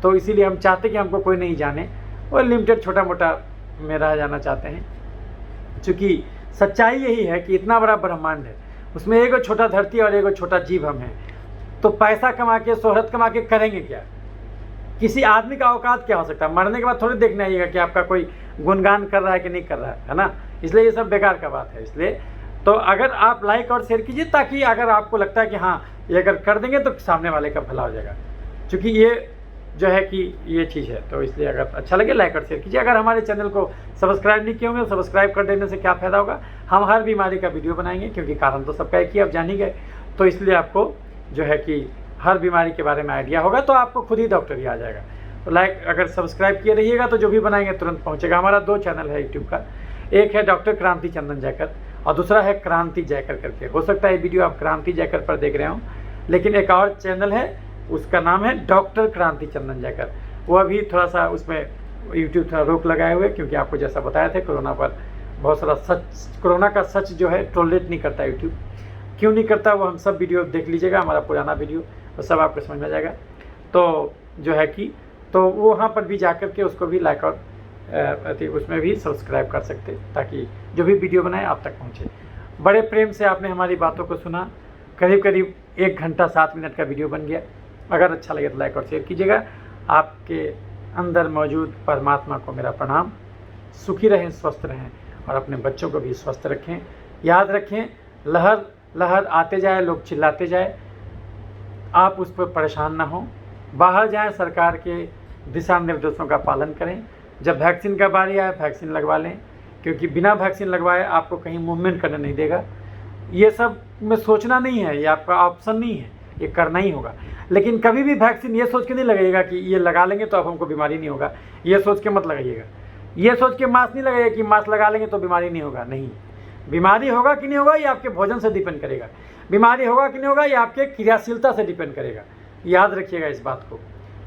तो इसीलिए हम चाहते कि हमको कोई नहीं जाने और लिमिटेड छोटा मोटा में रह जाना चाहते हैं। चूँकि सच्चाई यही है कि इतना बड़ा ब्रह्मांड है, उसमें एगो छोटा धरती और एगो छोटा जीव हम हैं। तो पैसा कमा के, शोहरत कमा के करेंगे क्या? किसी आदमी का औकात क्या हो सकता है? मरने के बाद थोड़ी देखने आइएगा कि आपका कोई गुणगान कर रहा है कि नहीं कर रहा है ना। इसलिए ये सब बेकार का बात है। इसलिए तो अगर आप लाइक और शेयर कीजिए, ताकि अगर आपको लगता है कि हाँ ये अगर कर देंगे तो सामने वाले का भला हो जाएगा। क्योंकि ये जो है कि ये चीज़ है, तो इसलिए अगर अच्छा लगे लाइक और शेयर कीजिए। अगर हमारे चैनल को सब्सक्राइब नहीं किए होंगे तो सब्सक्राइब कर देने से क्या फ़ायदा होगा? हम हर बीमारी का वीडियो बनाएंगे, क्योंकि कारण तो सबका एक ही, आप जान ही गए। तो इसलिए आपको जो है कि हर बीमारी के बारे में आइडिया होगा, तो आपको खुद ही डॉक्टर ही आ जाएगा। तो लाइक अगर सब्सक्राइब किए रहिएगा तो जो भी बनाएंगे तुरंत पहुँचेगा। हमारा 2 चैनल है यूट्यूब का, एक है डॉक्टर क्रांति चंदन जयकर और दूसरा है क्रांति जयकर करके। हो सकता है ये वीडियो आप क्रांति जयकर पर देख रहे हो, लेकिन एक और चैनल है, उसका नाम है डॉक्टर क्रांति चंदन जयकर। वो अभी थोड़ा सा उसमें यूट्यूब थोड़ा रोक लगाए हुए, क्योंकि आपको जैसा बताया था कोरोना पर बहुत सारा सच, कोरोना का सच जो है टॉलरेट नहीं करता यूट्यूब। क्यों नहीं करता वो हम सब वीडियो देख लीजिएगा, हमारा पुराना वीडियो, तो सब आपको समझ में आ जाएगा। तो जो है कि तो वो वहाँ पर भी जा कर के उसको भी लाइक और उसमें भी सब्सक्राइब कर सकते, ताकि जो भी वीडियो बनाए आप तक पहुँचे। बड़े प्रेम से आपने हमारी बातों को सुना। करीब करीब 1 घंटा 7 मिनट का वीडियो बन गया। अगर अच्छा लगे तो लाइक और शेयर कीजिएगा। आपके अंदर मौजूद परमात्मा को मेरा प्रणाम। सुखी रहें, स्वस्थ रहें और अपने बच्चों को भी स्वस्थ रखें। याद रखें, लहर लहर आते जाए, लोग चिल्लाते जाए, आप उस पर परेशान ना हों। बाहर जाएं, सरकार के दिशा निर्देशों का पालन करें। जब वैक्सीन का बारी आए वैक्सीन लगवा लें, क्योंकि बिना वैक्सीन लगवाए आपको कहीं मूवमेंट करने नहीं देगा। ये सब में सोचना नहीं है, ये आपका ऑप्शन नहीं है, ये करना ही होगा। लेकिन कभी भी वैक्सीन ये सोच के नहीं लगाइएगा कि ये लगा लेंगे तो अब हमको बीमारी नहीं होगा, ये सोच के मत लगाइएगा। ये सोच के मास्क नहीं लगाइएगा कि मास्क लगा लेंगे तो बीमारी नहीं होगा। नहीं, बीमारी होगा कि नहीं होगा ये आपके भोजन से डिपेंड करेगा। बीमारी होगा कि नहीं होगा ये आपके क्रियाशीलता से डिपेंड करेगा। याद रखिएगा इस बात को।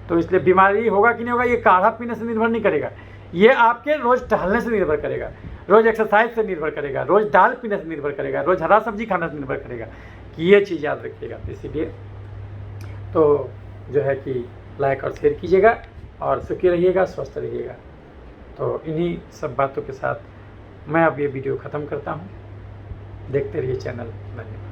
तो इसलिए बीमारी होगा कि नहीं होगा ये काढ़ा पीने से निर्भर नहीं करेगा, ये आपके रोज़ टहलने से निर्भर करेगा, रोज़ एक्सरसाइज से निर्भर करेगा, रोज़ दाल पीने से निर्भर करेगा, रोज़ हरा सब्जी खाने से निर्भर करेगा। कि ये चीज़ याद रखिएगा। इसीलिए तो जो है कि लाइक और शेयर कीजिएगा और सुखी रहिएगा, स्वस्थ रहिएगा। तो इन्हीं सब बातों के साथ मैं अब ये वीडियो ख़त्म करता हूँ। देखते रहिए चैनल। धन्यवाद।